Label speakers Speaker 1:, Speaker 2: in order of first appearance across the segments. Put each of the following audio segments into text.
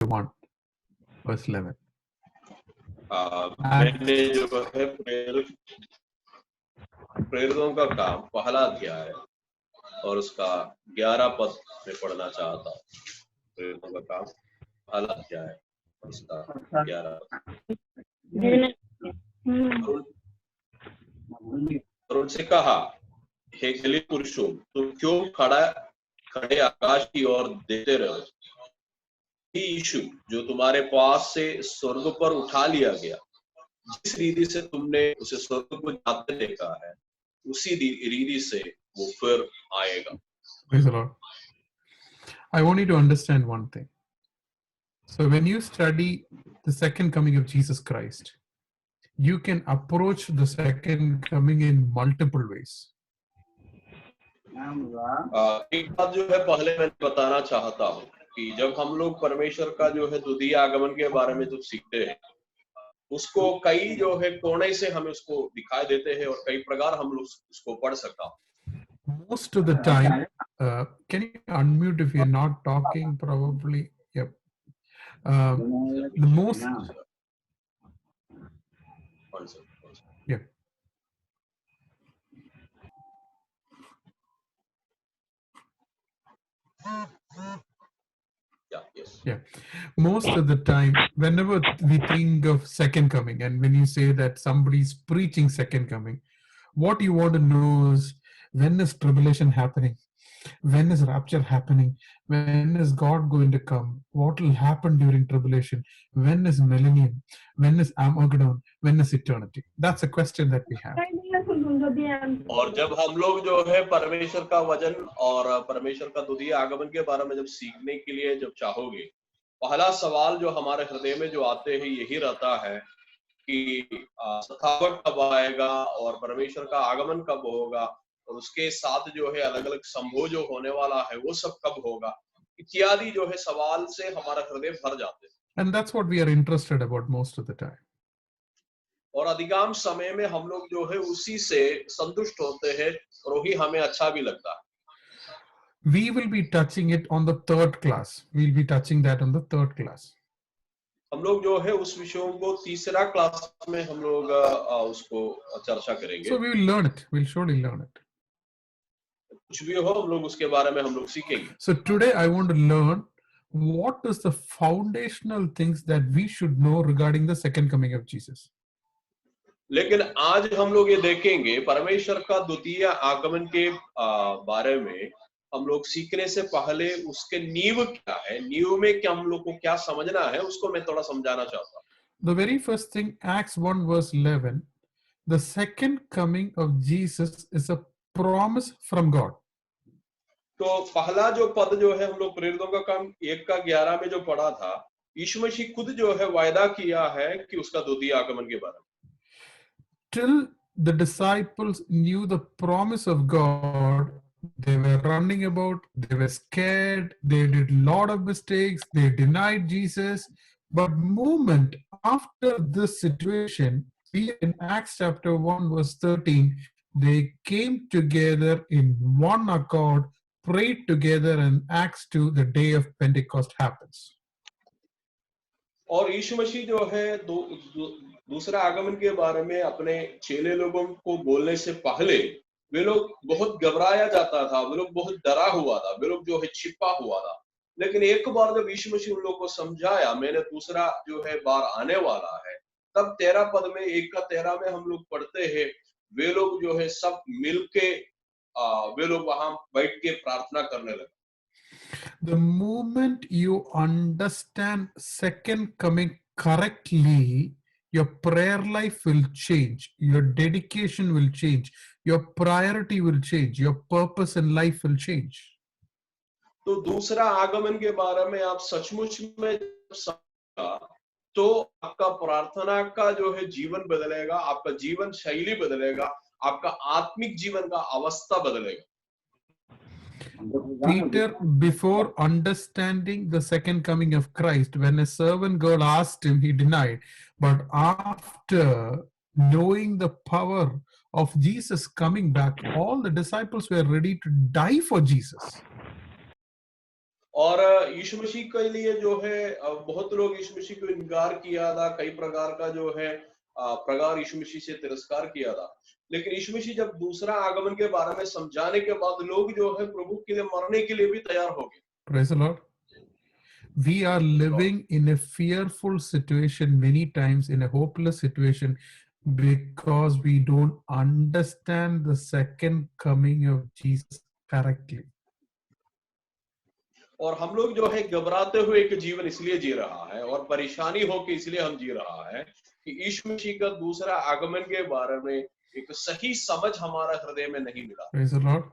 Speaker 1: 1, verse 11.
Speaker 2: मैंने जो है प्रेरितों का काम पहला अध्याय और उसका 11 पद में पढ़ना चाहता हूँ। प्रेरितों का काम पहला अध्याय और उसका 11 और उनसे कहा, हे गलील पुरुषों, तुम क्यों खड़े आकाश की ओर देखते रहो? यीशु जो तुम्हारे पास से स्वर्ग पर उठा लिया गया, जिस रीति से तुमने उसे स्वर्ग को जाते देखा है, उसी रीति से वो फिर आएगा।
Speaker 1: Praise the Lord. I want you to understand one thing. So when you study the second coming of Jesus Christ, you can approach the second coming in multiple ways.
Speaker 2: एक बात जो है पहले मैं बताना चाहता हूँ कि जब हम लोग परमेश्वर का जो है द्वितीय आगमन के बारे में जब सीखते हैं, उसको कई जो है कोने से हमें उसको दिखाई देते हैं और कई प्रकार हम लोग उसको पढ़ सकता।
Speaker 1: Most of the time, can you unmute if you're not talking? Probably, yep. The most, yeah. Yeah, most of the time, whenever we think of second coming, and when you say that somebody's preaching second coming, what you want to know is, when is tribulation happening? When is rapture happening? When is God going to come? What will happen during tribulation? When is millennium? When is Armageddon? When is eternity? That's a question that we have.
Speaker 2: और जब हम लोग जो है परमेश्वर का वचन और परमेश्वर का द्वितीय आगमन के बारे में जब सीखने के लिए जब चाहोगे, पहला सवाल जो हमारे हृदय में जो आते हैं यही रहता है कि सखावत कब आएगा और परमेश्वर का आगमन कब होगा और उसके साथ जो है अलग अलग संभव जो होने वाला है वो सब कब होगा, इत्यादि जो है सवाल से हमारा हृदय भर जाते हैं।
Speaker 1: And that's what we are interested about most of the time.
Speaker 2: और अधिकांश समय में हम लोग जो है उसी से संतुष्ट होते हैं और वही हमें अच्छा भी लगता है।
Speaker 1: We will be touching it on the third class. We'll be touching that on the third class.
Speaker 2: हम लोग जो है उस विषयों को तीसरा क्लास में हम लोग उसको चर्चा करेंगे।
Speaker 1: So we will learn it. We'll surely learn it.
Speaker 2: कुछ भी हो हम लोग उसके बारे में हम लोग सीखेंगे।
Speaker 1: So today I want to learn what is the foundational things that we should know regarding the second coming of Jesus.
Speaker 2: लेकिन आज हम लोग ये देखेंगे परमेश्वर का द्वितीय आगमन के बारे में हम लोग सीखने से पहले उसके नींव क्या है, नींव में क्या हम लोग को क्या समझना है उसको मैं थोड़ा समझाना चाहता हूँ।
Speaker 1: The very first thing, Acts 1 verse 11, the second coming of Jesus is a promise from God.
Speaker 2: तो पहला जो पद जो है हम लोग प्रेरितों का काम 1:11 में जो पढ़ा था, यीशु मसीह खुद जो है वायदा किया है कि उसका द्वितीय आगमन के बारे में।
Speaker 1: Till the disciples knew the promise of God, they were running about, they were scared, they did a lot of mistakes, they denied Jesus. But moment after this situation, in Acts chapter 1 verse 13, they came together in one accord, prayed together, and Acts 2, the day of Pentecost happens.
Speaker 2: और यीशु मसीह जो है दूसरा आगमन के बारे में अपने चेले लोगों को बोलने से पहले वे लोग बहुत घबराया जाता था, वे लोग बहुत डरा हुआ था, वे लोग जो है छिपा हुआ था। लेकिन एक बार जब यीशु मसीह उन लोगों को समझाया, मैंने दूसरा जो है बार आने वाला है, तब 13 पद में 1:13 में हम लोग पढ़ते हैं, वे लोग जो है सब मिलके वे लोग वहां बैठ के प्रार्थना करने लगे।
Speaker 1: The moment you understand second coming correctly, your prayer life will change, your dedication will change, your priority will change, your purpose in life will change.
Speaker 2: तो दूसरा आगमन के बारे में आप सचमुच में समझा तो आपका प्रार्थना का जो है जीवन बदलेगा, आपका जीवन शैली बदलेगा, आपका आत्मिक जीवन का अवस्था बदलेगा।
Speaker 1: Peter, before understanding the second coming of Christ, when a servant girl asked him, he denied. But after knowing the power of Jesus coming back, all the disciples were ready to die for Jesus.
Speaker 2: और यीशु मसीह के लिए जो है बहुत लोग यीशु मसीह को इनकार किया था, कई प्रकार का जो है प्रकार यीशु मसीह से तिरस्कार किया था। लेकिन यीशु मसीह जब दूसरा आगमन के बारे में समझाने के बाद लोग जो है प्रभु के लिए मरने के लिए भी तैयार हो गए।
Speaker 1: Praise the Lord. We are
Speaker 2: Praise the Lord.
Speaker 1: living in a fearful situation many times, in a hopeless situation, because we don't understand the second coming of Jesus correctly.
Speaker 2: और हम लोग जो है घबराते हुए एक जीवन इसलिए जी रहा है और परेशानी हो के इसलिए हम जी रहा है कि यीशु मसीह का दूसरा आगमन के बारे में एक सही समझ हमारा हृदय में नहीं मिला।
Speaker 1: Praise the Lord.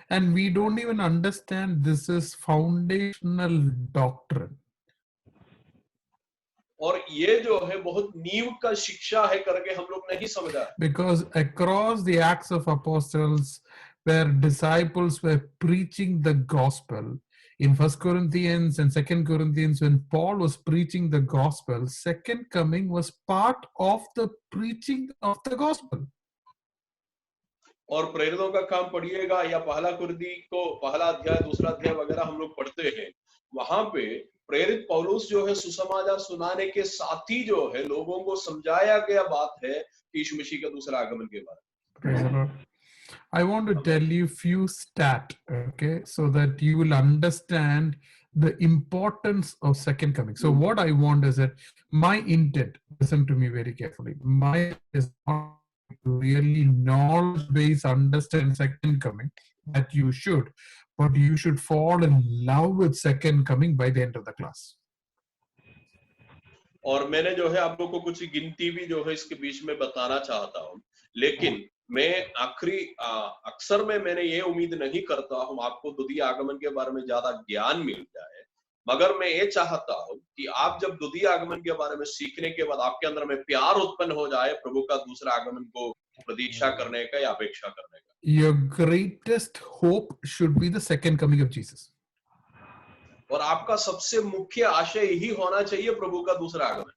Speaker 1: And we don't even understand this is foundational doctrine.
Speaker 2: और ये जो है बहुत नींव का शिक्षा है करके हम लोग नहीं समझा।
Speaker 1: Because across the Acts of Apostles, where disciples were preaching the gospel, in 1 Corinthians and 2 Corinthians, when Paul was preaching the gospel, second coming was part of the preaching of the gospel.
Speaker 2: और प्रेरितों का काम पढ़िएगा या पहला कुरिन्ती को पहला अध्याय दूसरा अध्याय वगैरह हम लोग पढ़ते हैं, वहां पे प्रेरित पौलुस जो है सुसमाचार सुनाने के साथ ही जो है लोगों को समझाया गया बात है कि यीशु मसीह का दूसरा आगमन के बारे में।
Speaker 1: Praise the Lord. I want to tell you few stats, okay, so that you will understand the importance of second coming. So what I want is that my intent, listen to me very carefully, my is not to really knowledge-based understand second coming, that you should, but you should fall in love with second coming by the end of the class.
Speaker 2: और मैंने जो है आप लोग को कुछ गिनती भी जो है इसके बीच में बताना चाहता हूँ, लेकिन मैं आखिरी अक्सर में मैंने ये उम्मीद नहीं करता हूँ आपको द्वितीय आगमन के बारे में ज्यादा ज्ञान मिल जाए, मगर मैं ये चाहता हूँ कि आप जब द्वितीय आगमन के बारे में सीखने के बाद आपके अंदर में प्यार उत्पन्न हो जाए प्रभु का दूसरा आगमन को प्रतीक्षा करने का या अपेक्षा करने का।
Speaker 1: Your greatest hope should be the second coming of Jesus.
Speaker 2: और आपका सबसे मुख्य आशय यही होना चाहिए प्रभु का दूसरा आगमन।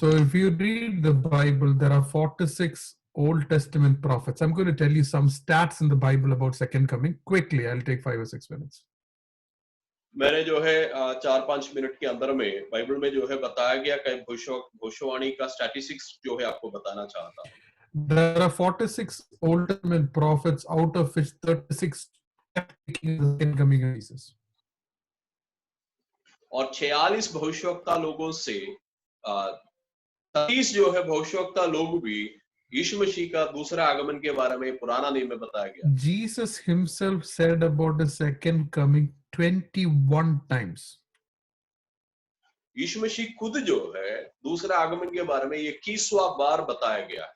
Speaker 1: So if you read the Bible, there are 46 Old Testament prophets. I'm going to tell you some stats in the Bible about second coming. Quickly, I'll take 5 or 6 minutes.
Speaker 2: मैंने जो है 4-5 मिनट के अंदर में बाइबल में जो है बताया गया कई भविष्यवाणी का स्टैटिस्टिक्स जो है आपको बताना चाहता हूँ।
Speaker 1: There are 46 Old Testament prophets, out of which 36 kept speaking of the second coming of Jesus.
Speaker 2: और 46 भविष्यवक्ता लोगों से 30 जो है भविष्यवक्ता लोग भी यीशु मसीह का दूसरा आगमन के बारे में पुराना नियम में बताया गया।
Speaker 1: Jesus himself said about the second coming 21 times.
Speaker 2: यीशु मसीह खुद जो है दूसरा आगमन के बारे में 21वां बार बताया गया है।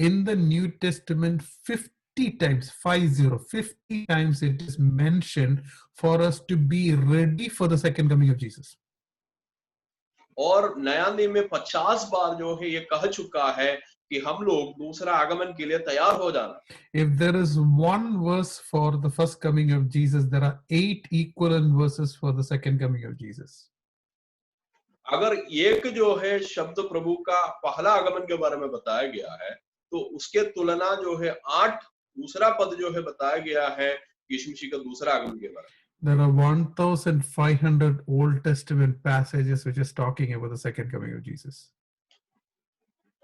Speaker 1: In the New Testament, 50 times, 50 times it is mentioned for us to be ready for the second coming of Jesus.
Speaker 2: और नया नियम में 50 बार जो है ये कह चुका है कि हम लोग दूसरा आगमन के लिए तैयार हो जाना।
Speaker 1: If there is one verse for the first coming of Jesus, there are 8 equivalent verses for the second coming of Jesus.
Speaker 2: अगर एक जो है शब्द प्रभु का पहला आगमन के बारे में बताया गया है, तो उसके तुलना जो है 8 दूसरा पद जो है बताया गया है यीशु मसीह का दूसरा आगमन के बारे में।
Speaker 1: There are 1,500 Old Testament passages which is talking about the second coming of Jesus.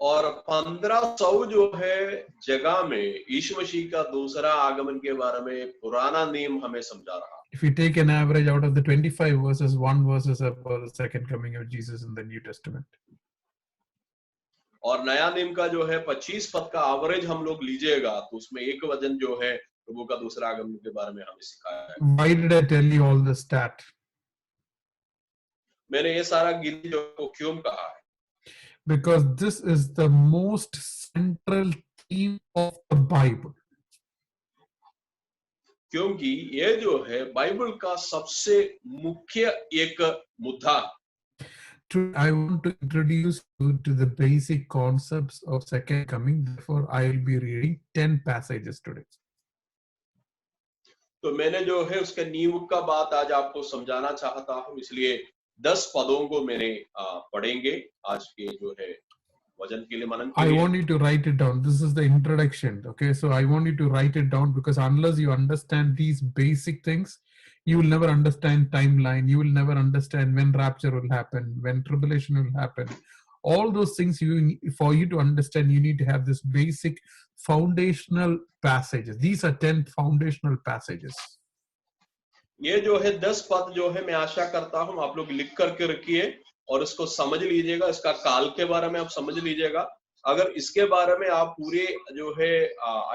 Speaker 2: और 1500 जो है जगह में यीशु मसीह का दूसरा आगमन के बारे में पुराना नियम हमें समझा रहा।
Speaker 1: If you take an average out of the 25 verses, 1 verse is about the second coming of Jesus in the New Testament.
Speaker 2: और नया नियम का जो है 25 पद का एवरेज हम लोग लीजिएगा तो उसमें एक वचन जो है प्रभु का दूसरा आगमन के बारे में हमें सिखाया है।
Speaker 1: Why did I tell you all this stat?
Speaker 2: मैंने ये सारा गिनती जो क्यों कहा है?
Speaker 1: Because this is the most central theme of the Bible.
Speaker 2: क्योंकि ये जो है बाइबल का सबसे मुख्य एक मुद्दा।
Speaker 1: I want to introduce you to the basic concepts of second coming. Therefore, I will be reading 10 passages today.
Speaker 2: तो मैंने जो है उसके नींव का बात आज आपको समझाना चाहता हूँ, इसलिए 10 पदों को मैंने पढ़ेंगे आज के जो है वचन के लिए मनन के लिए।
Speaker 1: I want you to write it down. This is the introduction. Okay, so I want you to write it down because unless you understand these basic things, You will never understand timeline. You will never understand when rapture will happen, when tribulation will happen. All those things for you to understand, you need to have this basic foundational passages. These are 10 foundational passages.
Speaker 2: ये जो है 10 पद जो है मैं आशा करता हूं आप लोग लिख करके रखिए और इसको समझ लीजिएगा, इसका काल के बारे में आप समझ लीजिएगा। अगर इसके बारे में आप पूरे जो है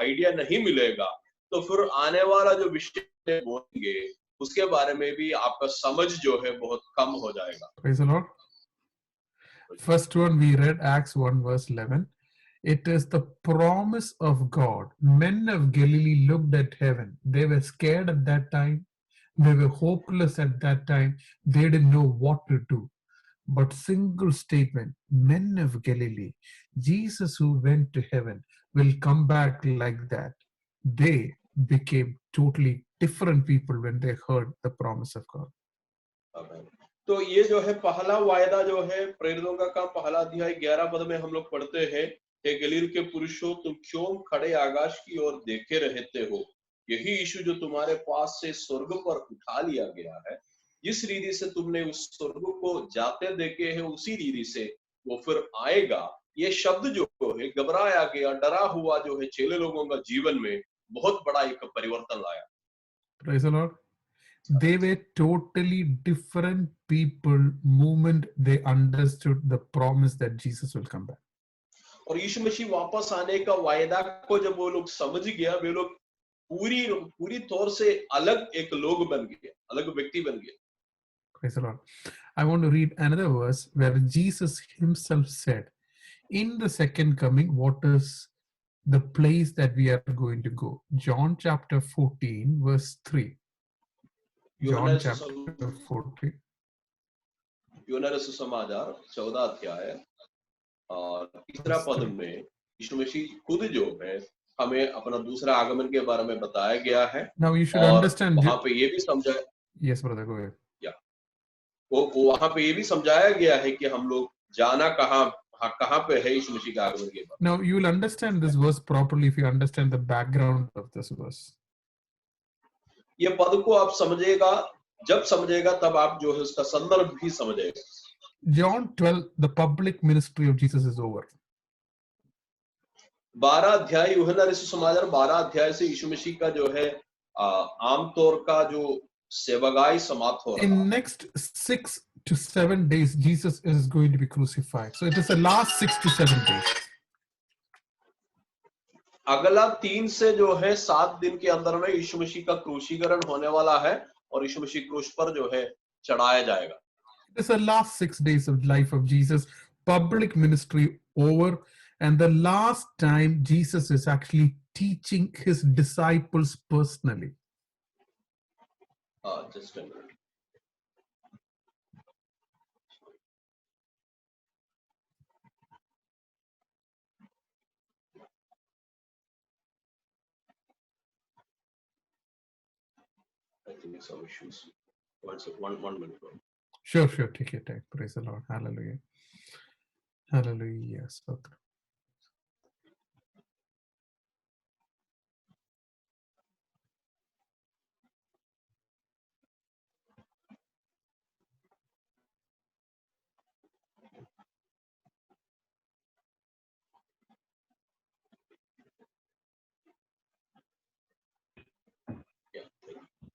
Speaker 2: आइडिया नहीं मिलेगा तो फिर आने वाला जो विषय बोलेंगे उसके बारे में भी आपका समझ जो है बहुत कम हो जाएगा।
Speaker 1: Praise the Lord. First one we read, Acts 1 verse 11. It is the promise of God. Men of Galilee looked at heaven. They were scared at that time. They were hopeless at that time. They didn't know what to do. But single statement, men of Galilee, Jesus who went to heaven will come back like that. They became totally different people when they heard the promise of God.
Speaker 2: Amen. तो ये जो है पहला वायदा जो है प्रेरितों का काम पहला अध्याय 11 पद में हम लोग पढ़ते हैं, हे गलील के पुरुषों तुम क्यों खड़े आकाश की ओर देखे रहते हो, यही यीशु जो तुम्हारे पास से स्वर्ग पर उठा लिया गया है, जिस रीति से तुमने उस स्वर्ग को जाते देखे है उसी रीति से वो फिर आएगा। ये शब्द जो है घबराया गया डरा हुआ जो है चेले लोगों का जीवन में बहुत बड़ा एक परिवर्तन लाया।
Speaker 1: Praise the Lord. They were totally different people moment they understood the promise that Jesus will come back.
Speaker 2: और यीशु मसीह वापस आने का वायदा को जब वो लोग समझ गया, वे लोग पूरी तौर से अलग एक लोग बन गए, अलग व्यक्ति बन गए।
Speaker 1: Praise the Lord. I want to read another verse where Jesus himself said, in the second coming, what is the place that we are going to go? John chapter 14 verse 3. John chapter 14.
Speaker 2: यूहन्ना सुसमाचार 14 अध्याय और तीसरा पद में यीशु मसीह खुद जो है हमें अपना दूसरा आगमन के बारे में बताया गया है।
Speaker 1: Now you should understand.
Speaker 2: वहां पे ये भी समझाया,
Speaker 1: yes brother, go ahead.
Speaker 2: वो वहां पे ये भी समझाया गया है कि हम लोग जाना कहां पे है यीशु मसीह के आगमन के बाद।
Speaker 1: Now you will understand this verse properly if you understand the background of this verse.
Speaker 2: ये पद को आप समझेगा, जब समझेगा तब आप जो है उसका संदर्भ भी समझेगा।
Speaker 1: John 12, the public ministry of Jesus is over.
Speaker 2: 12 अध्याय यूहन्ना सुसमाचार 12 अध्याय से यीशु मसीह का जो है आमतौर का जो सेवगाई समाप्त हो रहा है।
Speaker 1: In next 6 to 7 days, Jesus is going to be crucified. So it is the last 6 to 7 days.
Speaker 2: अगला 3 से जो है 7 दिन के अंदर में यीशु मसीह का क्रूसीकरण होने वाला है और यीशु मसीह क्रूस पर जो है चढ़ाया जाएगा।
Speaker 1: It is the last 6 days of life of Jesus, public ministry over, and the last time Jesus is actually teaching his disciples personally.
Speaker 2: Just a minute. I think some issues. One minute.
Speaker 1: Sure, take your time. Praise the Lord. Hallelujah. Hallelujah. Stotra.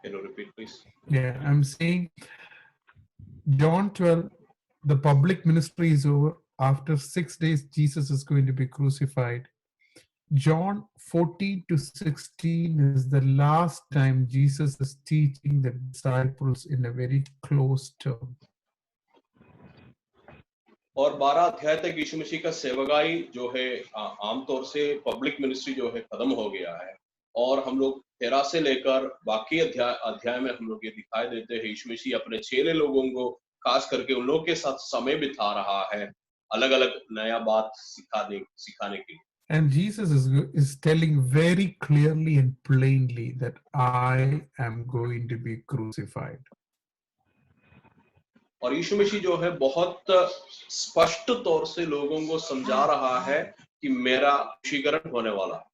Speaker 2: Can you repeat, please?
Speaker 1: Yeah, I'm saying John 12, the public ministry is over. After 6 days, Jesus is going to be crucified. John 14 to 16 is the last time Jesus is teaching the disciples in a very close term.
Speaker 2: और 12 अध्याय तक यीशु मसीह का सेवगाई जो है आमतौर से public ministry जो है खत्म हो गया है और हम लोग 13 से लेकर बाकी अध्याय में हम लोग ये दिखाई देते हैं यीशु मसीह अपने चेले लोगों को खास करके उन लोगों के साथ समय बिता रहा है अलग अलग नया बात सिखाने के लिए।
Speaker 1: And Jesus is telling very clearly and plainly that I am going to be crucified.
Speaker 2: और यीशु मसीह जो है बहुत स्पष्ट तौर से लोगों को समझा रहा है कि मेरा क्रूसीकरण होने वाला है।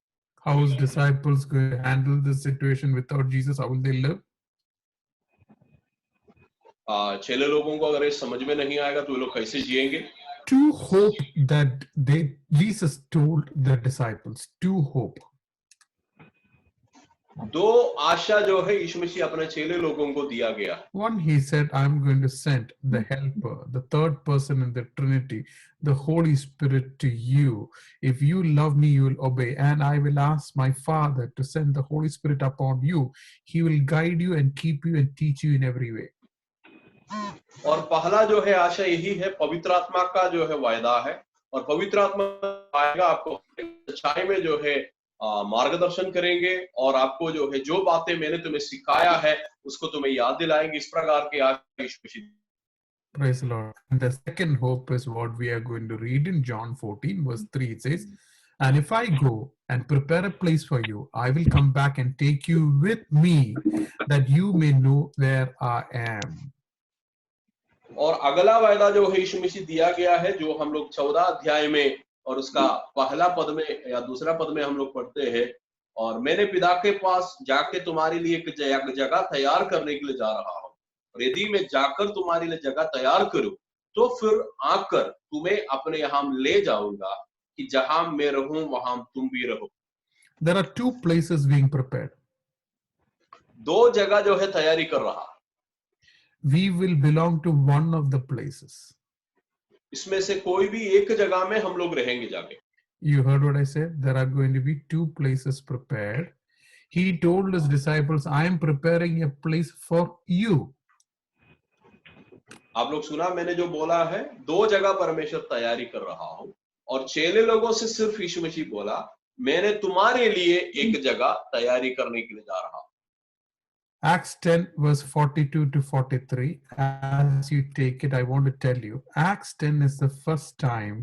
Speaker 1: How is disciples going to handle this situation without Jesus? How will they live?
Speaker 2: चेले लोगों को अगर ये समझ में नहीं आएगा तो वे लोग कैसे जिएंगे?
Speaker 1: Two hope that Jesus told the disciples. Two hope.
Speaker 2: दो आशा जो है यीशु मसीह अपने चेले लोगों को दिया गया।
Speaker 1: One, he said, I'm going to send the helper, the third person in the Trinity, the Holy Spirit to you. If you love me, you will obey. And I will ask my Father to send the Holy Spirit upon you. He will guide you and keep you and teach you in every way.
Speaker 2: और पहला जो है आशा यही है, पवित्र आत्मा का जो है वायदा है, और पवित्र आत्मा आएगा, आपको सच्चाई में जो है मार्गदर्शन करेंगे, और आपको जो है जो बातें मैंने तुम्हें सिखाया है उसको तुम्हें याद दिलाएंगे। इस प्रकार के आशा यीशु मसीह।
Speaker 1: Praise the Lord. And the second hope is what we are going to read in John 14, verse 3. It says, and if I go and prepare a place for you, I will come back and take you with me, that you may know where I am.
Speaker 2: और अगला वायदा जो है यीशु मसीह दिया गया है, जो हम लोग 14 अध्याय में और उसका पहला पद में या दूसरा पद में हम लोग पढ़ते हैं, और मैंने पिता के पास जाके तुम्हारे लिए एक जगह तैयार करने के लिए जा रहा हूँ, और यदि मैं जाकर तुम्हारे लिए जगह तैयार करूं तो फिर आकर तुम्हें अपने यहाँ ले जाऊंगा, कि जहां मैं रहूं वहां तुम भी रहो।
Speaker 1: There are two places being prepared.
Speaker 2: दो जगह जो है तैयारी कर रहा।
Speaker 1: We will belong to one of the places.
Speaker 2: इसमें से कोई भी एक जगह में हम लोग रहेंगे जाके।
Speaker 1: You heard what I said? There are going to be two places prepared. He told his disciples, I am preparing a place for you.
Speaker 2: आप लोग सुना मैंने जो बोला है, दो जगह परमेश्वर तैयारी कर रहा हूं, और चेले लोगों से सिर्फ यीशु मसीह बोला, मैंने तुम्हारे लिए एक जगह तैयारी करने के लिए जा रहा हूं।
Speaker 1: Acts 10 verse 42 to 43. As you take it, I want to tell you, Acts 10 is the first time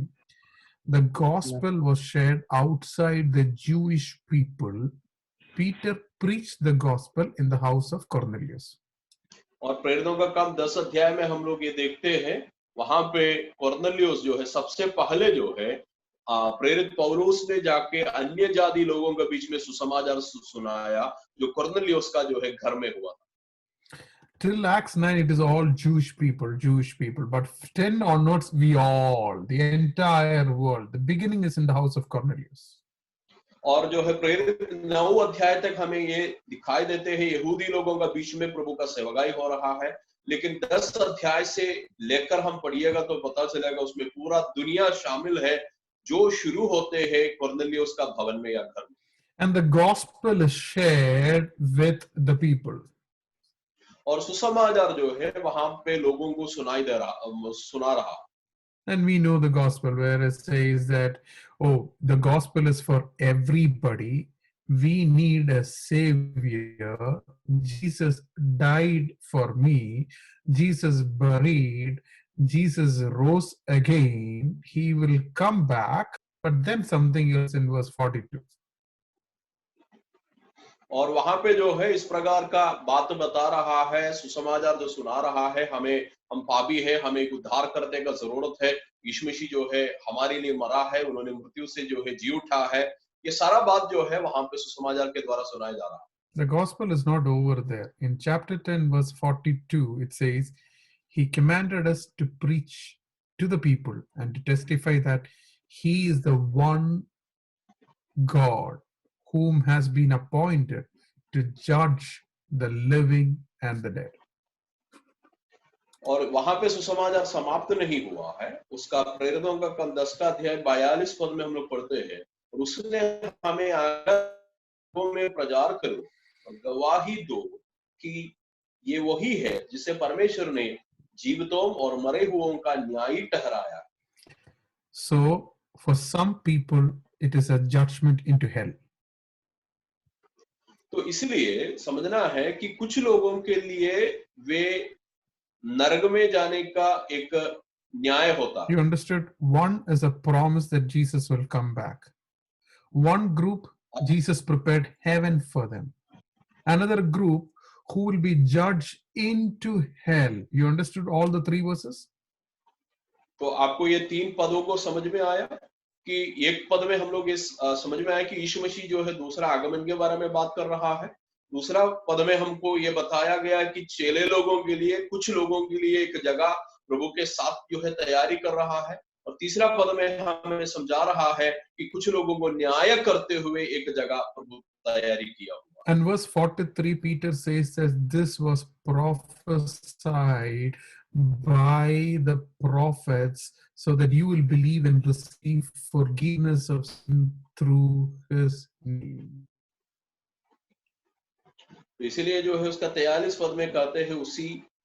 Speaker 1: the gospel was shared outside the Jewish people. Peter preached the gospel in the house of Cornelius.
Speaker 2: और प्रेरितों का काम 10 अध्याय में हम लोग ये देखते हैं, वहां पे कॉर्नेलियुस जो है सबसे पहले जो है प्रेरित पौलुस ने जाके अन्य जाति लोगों के बीच में सुसमाचार सुनाया, जो कॉर्नेलियुस का जो है घर में हुआ था।
Speaker 1: Till Acts 9, it is all Jewish people. But 10 onwards, we all, the entire world. The beginning is in the house of Cornelius.
Speaker 2: और जो है प्रेरित 9 अध्याय तक हमें ये दिखाई देते हैं, यहूदी लोगों का बीच में प्रभु का सेवकाई हो रहा है, लेकिन 10 अध्याय से लेकर हम पढ़िएगा तो पता चलेगा उसमें पूरा दुनिया शामिल है, जो शुरू होते हैं कॉर्नेलियुस का भवन में या घर में।
Speaker 1: And the gospel is shared with the people.
Speaker 2: और सुसमाचार जो है वहां पे लोगों को सुना रहा।
Speaker 1: And we know the gospel where it says that, oh, the gospel is for everybody. We need a savior. Jesus died for me. Jesus buried. Jesus rose again. He will come back. But then something else in verse 42.
Speaker 2: और वहां पे जो है इस प्रकार का बात बता रहा है, सुसमाचार जो सुना रहा है, हम पापी है, हमें एक उद्धार करने का जरूरत है, यीशु मसीह जो है हमारे लिए मरा है, उन्होंने मृत्यु से जो है जी उठा है, ये सारा बात जो है वहां पे सुसमाचार के द्वारा सुनाया जा रहा है।
Speaker 1: The gospel is not over there. In chapter 10 verse 42 it says, he commanded us to preach to the people and to testify that he is the one God whom has been appointed to judge the living and the dead.
Speaker 2: और वहां पे सुसमाचार समाप्त नहीं हुआ है, उसका प्रेरितों का काम 10 का अध्याय 42 पद में हम लोग पढ़ते हैं, और उसने हमें आज्ञा में प्रचार करो और गवाही दो कि ये वही है जिसे परमेश्वर ने जीवितों और मरे हुओं का न्यायी ठहराया।
Speaker 1: So for some people it is a judgment into hell.
Speaker 2: तो इसलिए समझना है कि कुछ लोगों के लिए वे नरक में जाने का एक न्याय होता है।
Speaker 1: You understood? One is a promise that Jesus will come back. One group, Jesus prepared heaven for them. Another group who will be judged into hell. You understood all the three verses?
Speaker 2: तो आपको ये 3 पदों को समझ में आया कि एक पद में हम लोग इस समझ में आया कि यीशु मसीह जो है दूसरा आगमन के बारे में बात कर रहा है, दूसरा पद में हमको ये बताया गया कि चेले लोगों के लिए, कुछ लोगों के लिए एक जगह प्रभु के साथ जो है तैयारी कर रहा है, और तीसरा पद में हमें समझा रहा है कि कुछ लोगों को न्याय करते हुए एक जगह प्रभु तैयारी किया हुआ।
Speaker 1: And verse 43, Peter says that this was prophesied by the prophets so that you will believe and receive forgiveness of sin through his name.
Speaker 2: तो इसीलिए जो है उसका 43 पद में कहते हैं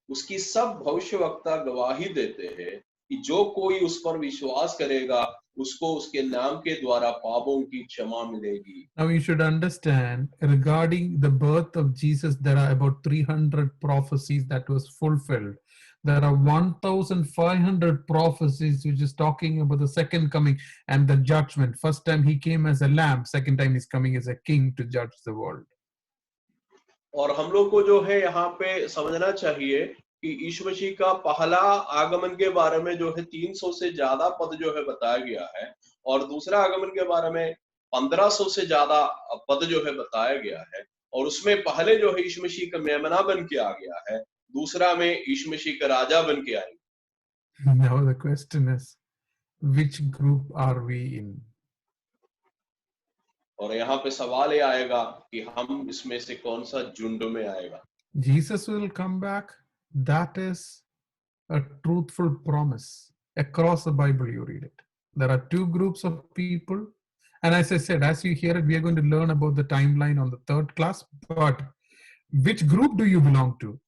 Speaker 2: उसकी सब भविष्यवक्ता गवाही देते हैं कि जो कोई उस पर विश्वास करेगा उसको उसके नाम के द्वारा पापों की क्षमा मिलेगी।
Speaker 1: Now you should understand regarding the birth of Jesus, there are about 300 prophecies that was fulfilled. There are 1,500 prophecies which is talking about the second coming and the judgment. First time he came as a lamb, second time he's coming as a king to judge the world.
Speaker 2: और हम लोग को जो है यहाँ पे समझना चाहिए कि यीशु मसीह का पहला आगमन के बारे में जो है 300 से ज्यादा पद जो है बताया गया है, और दूसरा आगमन के बारे में 1500 से ज्यादा पद जो है बताया गया है, और उसमें पहले जो है यीशु मसीह का मेमना बन के आ गया है, दूसरा में यीशु मसीह का राजा बन के आएगा।
Speaker 1: Now the question is, which group are we in?
Speaker 2: और यहाँ पे सवाल ये आएगा कि हम इसमें से कौन सा झुंड में आएगा।
Speaker 1: Jesus will come back. That is a truthful promise. Across the Bible, you read it. There are two groups of people. And as I said, as you hear it, we are going to learn about the timeline on the third class. But which group do you belong to?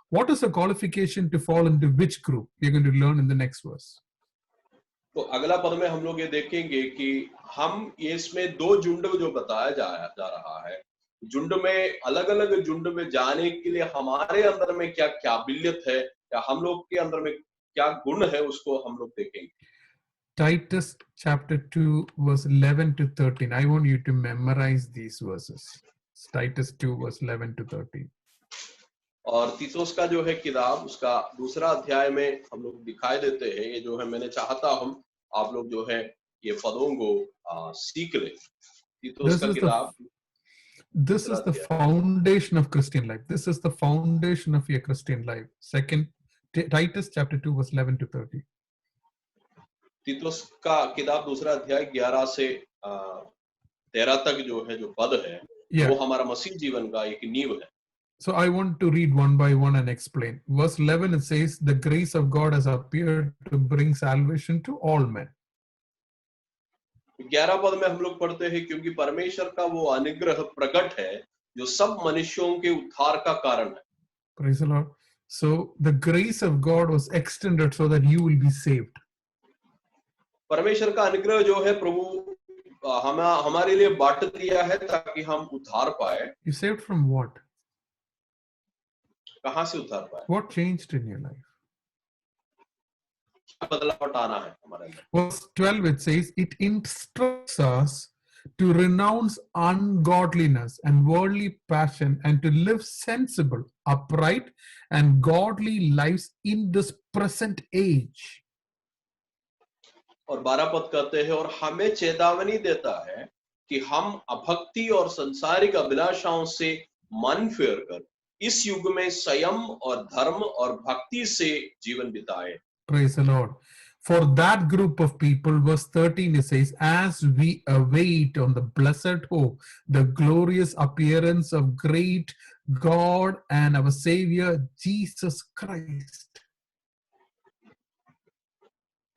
Speaker 1: What is the qualification to fall into which group? We are going to learn in the next verse.
Speaker 2: तो अगला पद में हम लोग ये देखेंगे कि हम इसमें दो झुंड जो बताया जा रहा है, झुंड में अलग अलग झुंड में जाने के लिए हमारे अंदर में क्या काबिलियत है या हम लोग के अंदर में क्या गुण है, उसको हम लोग देखेंगे।
Speaker 1: Titus chapter 2 verse 11 to 13. I want you to memorize these verses. Titus 2 verse 11 to 13.
Speaker 2: और तीतुस का जो है किताब उसका दूसरा अध्याय में हम लोग दिखाई देते हैं, ये जो है मैंने चाहता हम आप लोग जो है ये पदों को सीख ले। तीतुस का किताब,
Speaker 1: this is the foundation of Christian life. This is the foundation of your Christian life. Second, Titus chapter 2 verse 11 to 30.
Speaker 2: तीतुस का किताब दूसरा अध्याय 11 से 13 तक जो है जो पद है, वो हमारा मसीह जीवन का एक नींव है।
Speaker 1: So I want to read one by one and explain. Verse 11 it says, the grace of God has appeared to bring salvation to all men.
Speaker 2: 11 पद में हम लोग पढ़ते हैं, क्योंकि परमेश्वर का वो अनुग्रह प्रकट है जो सब मनुष्यों के उद्धार का कारण है।
Speaker 1: Praise the Lord. So the grace of God was extended so that you will be saved.
Speaker 2: परमेश्वर का अनुग्रह जो है प्रभु हमारे लिए बांट दिया है ताकि हम उद्धार पाए।
Speaker 1: You saved from what?
Speaker 2: कहां से उद्धार पाए?
Speaker 1: What changed in your life?
Speaker 2: बदलाव आना है हमारे अंदर।
Speaker 1: Verse 12 it says, it instructs us to renounce ungodliness and worldly passion and to live sensible, upright and godly lives in this present age.
Speaker 2: और 12 पद कहते हैं, और हमें चेतावनी देता है कि हम अभक्ति और संसारिक अभिलाषाओं से मन फेर कर इस युग में संयम और धर्म और भक्ति से जीवन बिताए।
Speaker 1: Praise the Lord. For that group of people, verse 13 it says, as we await on the blessed hope, the glorious appearance of great God and our Savior Jesus Christ.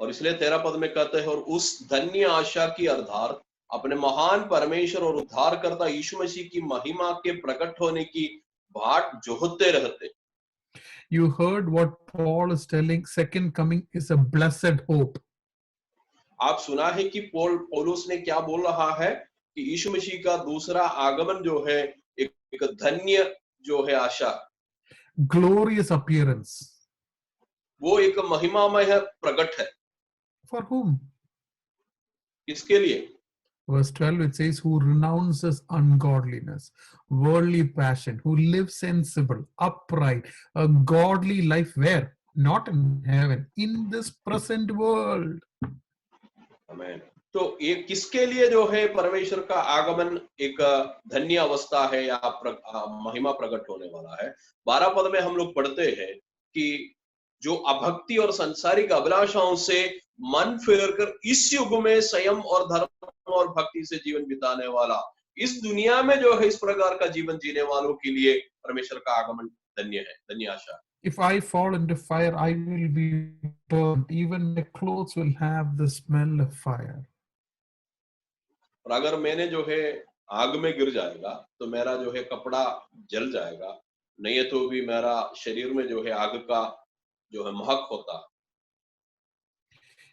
Speaker 2: और इसलिए 13 पद में कहते हैं, और उस धन्य आशा की आधार अपने महान परमेश्वर और उद्धारकर्ता यीशु मसीह की महिमा के प्रकट होने की बाट जोहते रहते।
Speaker 1: You heard what Paul is telling, second coming is a blessed hope.
Speaker 2: आप सुना है कि पौलुस ने क्या बोल रहा है कि यीशु मसीह का दूसरा आगमन जो है एक धन्य जो है आशा,
Speaker 1: glorious appearance.
Speaker 2: वो एक महिमामय प्रकट है।
Speaker 1: For whom?
Speaker 2: किसके लिए?
Speaker 1: Verse 12 it says, who renounces ungodliness, worldly passion, who lives sensible, upright, a godly life where? Not in heaven, in this present world.
Speaker 2: Amen. तो ये किसके लिए जो है परमेश्वर का आगमन एक धन्य अवस्था है या महिमा प्रकट होने वाला है। 12 पद में हम लोग पढ़ते हैं कि जो अभक्ति और सांसारिक अभिलाषाओं से मन फेर कर इस युग में संयम और धर्म और भक्ति से जीवन बिताने वाला, इस दुनिया में जो है इस प्रकार का जीवन जीने वालों के लिए परमेश्वर का आगमन धन्य है, धन्य आशा।
Speaker 1: If I fall into fire, I will be burned. Even my clothes will have the smell of fire.
Speaker 2: और अगर मैंने जो है आग में गिर जाएगा तो मेरा जो है कपड़ा जल जाएगा, नहीं तो भी मेरा शरीर में जो है आग का जो है महक होता।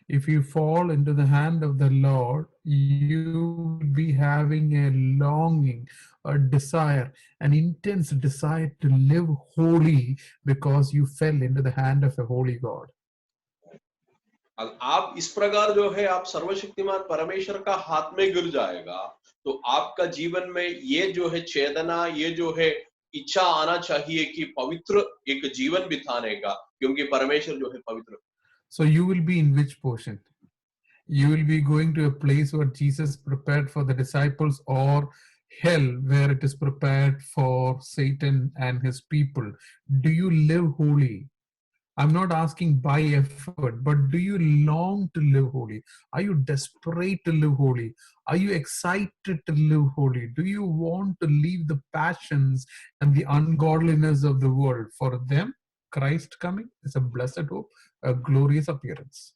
Speaker 1: If you fall into the hand of the Lord, you will be having a longing, a desire, an intense desire to live holy because you fell into the hand of a holy God.
Speaker 2: आप इस प्रकार जो है आप सर्वशक्तिमान परमेश्वर का हाथ में गिर जाएगा तो आपका जीवन में ये जो है चेतना, ये जो है इच्छा आना चाहिए कि पवित्र एक जीवन बिताने का, क्योंकि परमेश्वर जो है पवित्र।
Speaker 1: So you will be in which portion? You will be going to a place where Jesus prepared for the disciples, or hell where it is prepared for Satan and his people. Do you live holy? I'm not asking by effort, but do you long to live holy? Are you desperate to live holy? Are you excited to live holy? Do you want to leave the passions and the ungodliness of the world? For them, Christ coming is a blessed hope, a glorious appearance.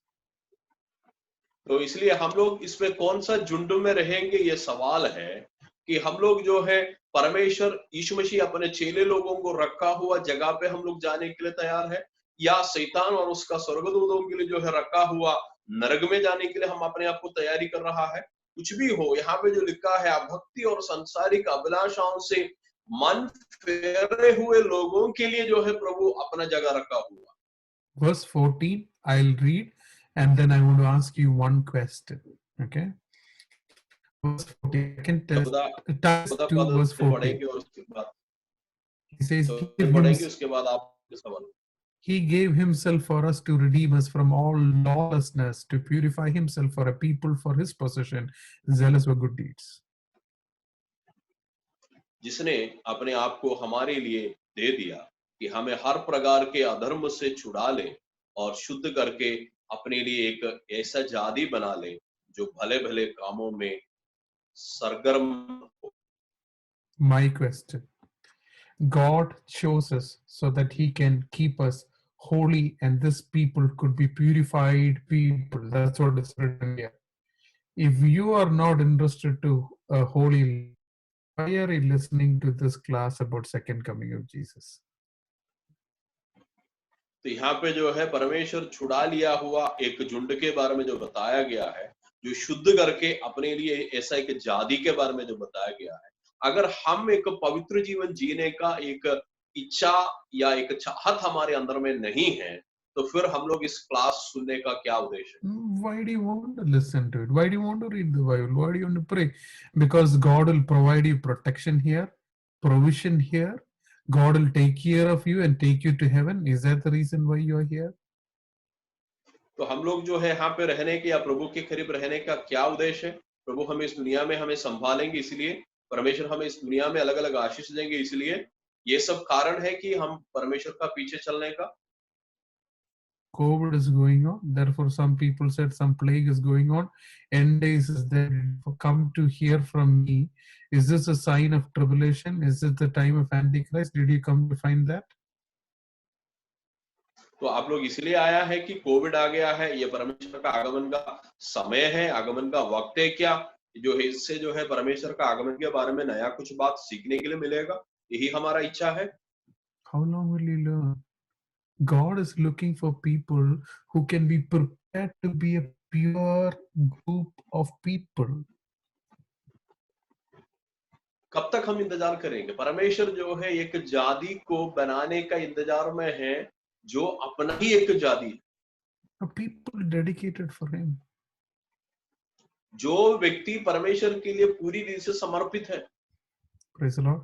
Speaker 2: तो इसलिए हम लोग इसमें कौन सा झुंड में रहेंगे, ये सवाल है कि हम लोग जो है परमेश्वर यीशु मसीह अपने चेले लोगों को रखा हुआ जगह पे हम लोग जाने के लिए तैयार है, या शैतान और उसका स्वर्गदूतों के लिए जो है रखा हुआ नरक में जाने के लिए हम अपने आप को तैयारी कर रहा है। कुछ भी हो, यहाँ पे जो लिखा है भक्ति और सांसारिक अभिलाषाओं से मन फेरे हुए लोगों के लिए जो है प्रभु अपना जगह रखा हुआ।
Speaker 1: Verse 14, I'll read, and then I want to ask you one question. Okay? Verse 14, second test, Titus 2, verse 14.
Speaker 2: पढ़ेंगे और उसके बाद
Speaker 1: He says,
Speaker 2: पढ़ेंगे उसके बाद आप सवाल।
Speaker 1: He gave himself for us to redeem us from all lawlessness, to purify himself for a people for his possession, zealous for good deeds.
Speaker 2: जिसने अपने आप को हमारे लिए दे दिया कि हमें हर प्रकार के अधर्म से छुड़ा ले और शुद्ध करके अपने लिए एक ऐसा जाति बना ले जो भले भले कामों में सरगर्म हो।
Speaker 1: My question. God chose us so that he can keep us holy, and this people could be purified people. That's what is written here. If you are not interested to a holy, why are you listening to this class about second coming of Jesus?
Speaker 2: तो यहाँ पे जो है परमेश्वर छुड़ा लिया हुआ एक झुंड के बारे में जो बताया गया है, जो शुद्ध करके अपने लिए ऐसा एक जाति के बारे में जो बताया गया है, अगर हम एक पवित्र जीवन जीने का एक इच्छा या एक चाहत हमारे अंदर में नहीं है, तो फिर हम लोग इस क्लास सुनने का क्या उद्देश्य है?
Speaker 1: Why do you want to listen to it? Why do you want to read the Bible? Why do you want to pray? Because God will provide you protection here, provision here. God will take care of you and take you to heaven. Is that the reason why you are here?
Speaker 2: तो हम लोग जो है यहाँ पे रहने के या प्रभु के करीब रहने का क्या उद्देश्य है? प्रभु हमें इस दुनिया में हमें संभालेंगे, इसलिए परमेश्वर हमें इस दुनिया में अलग अलग आशीष देंगे, इसलिए ये सब कारण है कि हम परमेश्वर का पीछे चलने का।
Speaker 1: COVID is going on. Therefore, some people said some plague is going on. End days is there. Come to hear from me. Is this a sign of tribulation? Is it the time of Antichrist? Did you come to find that?
Speaker 2: तो आप लोग इसलिए आया है कि Covid आ गया है, ये परमेश्वर का आगमन का समय है, आगमन का वक्त है क्या? जो है इससे जो है परमेश्वर का आगमन के बारे में नया कुछ बात सीखने के लिए मिलेगा, यही हमारा इच्छा है।
Speaker 1: How long will you learn? God is looking for people who can be prepared to be a pure group of people.
Speaker 2: कब तक हम इंतजार करेंगे? परमेश्वर जो है एक जाति को बनाने का इंतजार में है, जो अपना ही एक जाति है।
Speaker 1: A people dedicated for him.
Speaker 2: जो व्यक्ति परमेश्वर के लिए पूरी दिल से समर्पित है।
Speaker 1: Praise the Lord.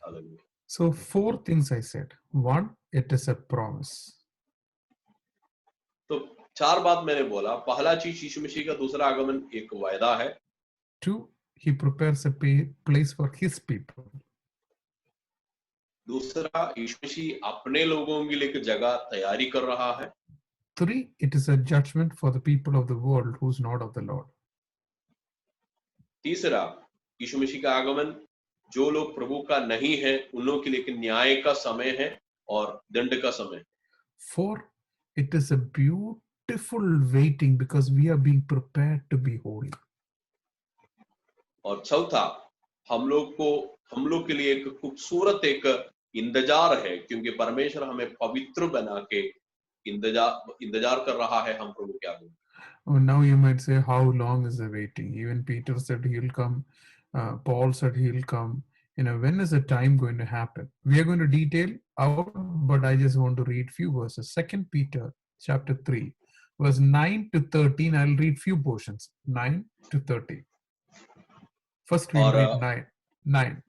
Speaker 2: Hallelujah.
Speaker 1: So 4 things I said. 1, it is a promise.
Speaker 2: तो 4 बात मैंने बोला। पहला चीज यीशु मसीह का दूसरा आगमन एक वायदा है।
Speaker 1: 2, he prepares a place for his people.
Speaker 2: दूसरा, यीशु मसीह अपने लोगों के लिए एक जगह तैयारी कर रहा है।
Speaker 1: 3, it is a judgment for the people of the world who's not of the Lord.
Speaker 2: तीसरा, यीशु मसीह का आगमन जो लोग प्रभु का नहीं है उन लोगों के लिए एक न्याय का समय है और दंड का समय।
Speaker 1: 4, it is a beautiful waiting because we are being prepared to be holy.
Speaker 2: और चौथा, हम लोग के लिए एक खूबसूरत एक इंतजार है, क्योंकि परमेश्वर हमें पवित्र बना के इंतजार कर रहा है हम प्रभु के आगमन।
Speaker 1: Oh, now you might say, how long is the waiting? Even Peter said he'll come. Paul said he'll come. When is the time going to happen? We are going to detail out, but I just want to read few verses. 2 Peter chapter 3, verse 9 to 13. I'll read few portions, 9 to 13. First we'll read 9.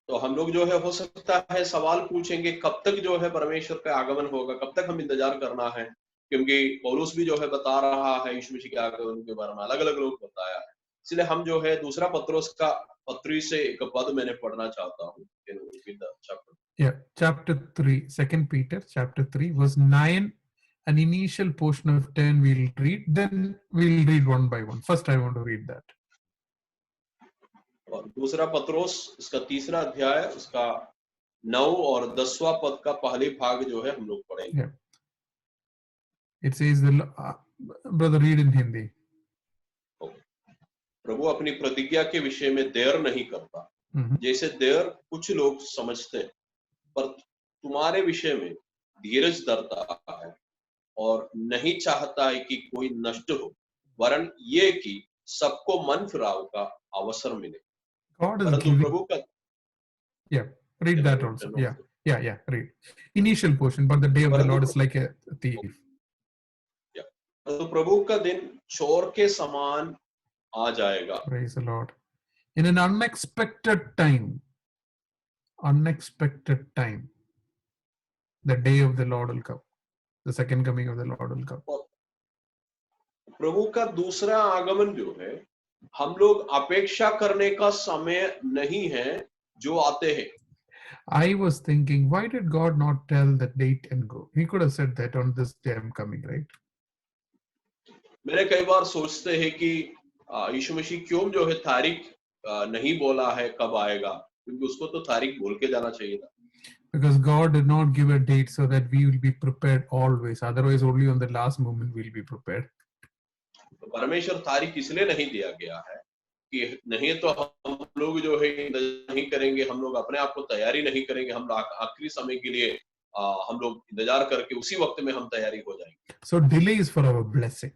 Speaker 2: तो हम लोग जो है हो सकता है सवाल पूछेंगे, कब तक जो है परमेश्वर का आगमन होगा, कब तक हम इंतजार करना है, क्योंकि पौलुस भी जो है बता रहा है यीशु मसीह के आगमन के बारे में, अलग अलग लोग बताया है। इसलिए हम जो है दूसरा पत्रोस का पत्री से एक पद मैंने पढ़ना चाहता हूँ।
Speaker 1: Chapter 3, 2 Peter chapter 3, verse 9. An initial portion of 10 we'll read, then we'll read one by one. First I want to read that.
Speaker 2: और दूसरा पत्रोस इसका तीसरा अध्याय उसका 9 और 10वां पद का पहले भाग जो है हम लोग पढ़ेंगे।
Speaker 1: It says, brother, read in Hindi.
Speaker 2: प्रभु अपनी प्रतिज्ञा के विषय में देर नहीं करता, जैसे देर कुछ लोग समझते हैं, पर तुम्हारे विषय में धीरज धरता है और नहीं चाहता है कि कोई नष्ट हो, वरन ये कि सबको मन फिराव का अवसर मिले। परंतु प्रभु का
Speaker 1: read that also. Read initial portion, but the day of the Lord is like a thief.
Speaker 2: तो प्रभु का दिन चोर के समान आ जाएगा।
Speaker 1: Praise the Lord. In an unexpected time, the day of the Lord will come. The second coming of the Lord will come.
Speaker 2: प्रभु का दूसरा आगमन जो है, हम लोग अपेक्षा करने का समय नहीं है जो आते हैं।
Speaker 1: I was thinking, why did God not tell the date and go? He could have said that on this day I'm coming, right?
Speaker 2: मैंने कई बार सोचते हैं कि यीशु मसीह क्यों जो है तारीख नहीं बोला है कब आएगा, क्योंकि उसको तो तारीख बोल के जाना चाहिए था।
Speaker 1: Because God did not give a date so that we will be prepared always. Otherwise, only on the last moment we'll be prepared.
Speaker 2: परमेश्वर तारीख इसलिए नहीं दिया गया है कि नहीं तो हम लोग जो है नहीं करेंगे, हम लोग अपने आप को तैयारी नहीं करेंगे, हम आखिरी समय के लिए हम लोग इंतजार करके उसी वक्त में हम तैयारी हो जाएंगे।
Speaker 1: So delay is for our blessing.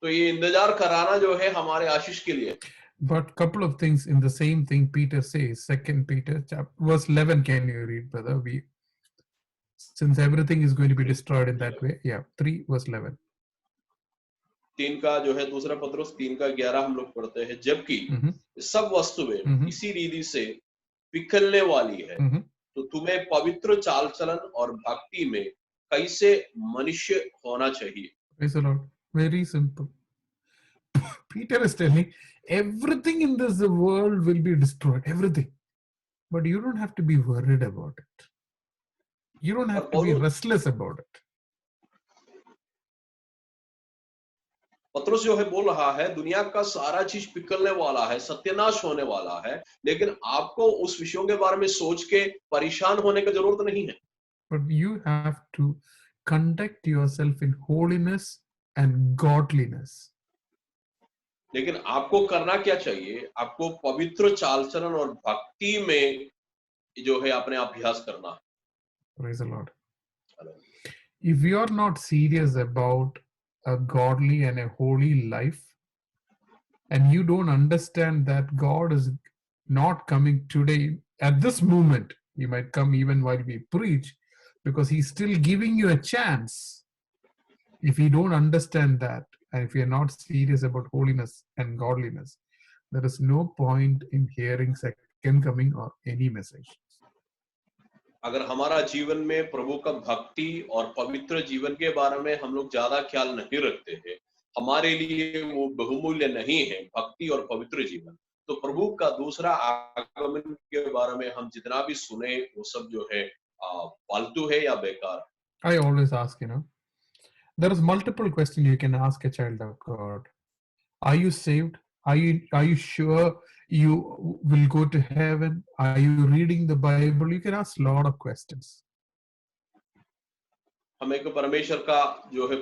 Speaker 2: तो ये इंतजार कराना जो है हमारे आशीष के लिए।
Speaker 1: But couple of things in the same thing Peter says, 2 Peter chapter verse 11. Can you read, brother? Since everything is going to be destroyed in that way. 3 verse 11.
Speaker 2: 3 का जो है दूसरा पत्रोस 3 का 11 हम लोग पढ़ते हैं, जबकि सब वस्तुएं इसी रीति से पिघलने वाली है, तो तुम्हें पवित्र चाल चलन और भक्ति में कैसे मनुष्य होना चाहिए।
Speaker 1: Praise the Lord. Very simple. Peter is telling everything in this world will be destroyed, everything, but you don't have to be worried about it. You don't have to be restless about it.
Speaker 2: पत्रोस जो है बोल रहा है दुनिया का सारा चीज पिघलने वाला है, सत्यानाश होने वाला है, लेकिन आपको उस विषयों के बारे में सोच के परेशान होने की जरूरत नहीं है।
Speaker 1: But you have to conduct yourself in holiness and godliness.
Speaker 2: लेकिन आपको करना क्या चाहिए? आपको पवित्र चाल चलन और भक्ति में जो है अपने अभ्यास करना है।
Speaker 1: Praise the Lord. If you are not serious about a godly and a holy life, and you don't understand that God is not coming today at this moment, He might come even while we preach, because He's still giving you a chance. If you don't understand that, and if you're not serious about holiness and godliness, there is no point in hearing second coming or any message.
Speaker 2: अगर हमारा जीवन में प्रभु का भक्ति और पवित्र जीवन के बारे में हम लोग ज्यादा ख्याल नहीं रखते हैं, हमारे लिए वो बहुमूल्य नहीं है भक्ति और पवित्र जीवन, तो प्रभु का दूसरा आगमन के बारे में हम जितना भी सुने वो सब जो है फालतू है या बेकार।
Speaker 1: I always ask, there is multiple question you can ask a child of God. Are you saved? Are you sure you will go to heaven? Are you reading the Bible? You can ask a lot of questions.
Speaker 2: हम एक परमेश्वर का जो है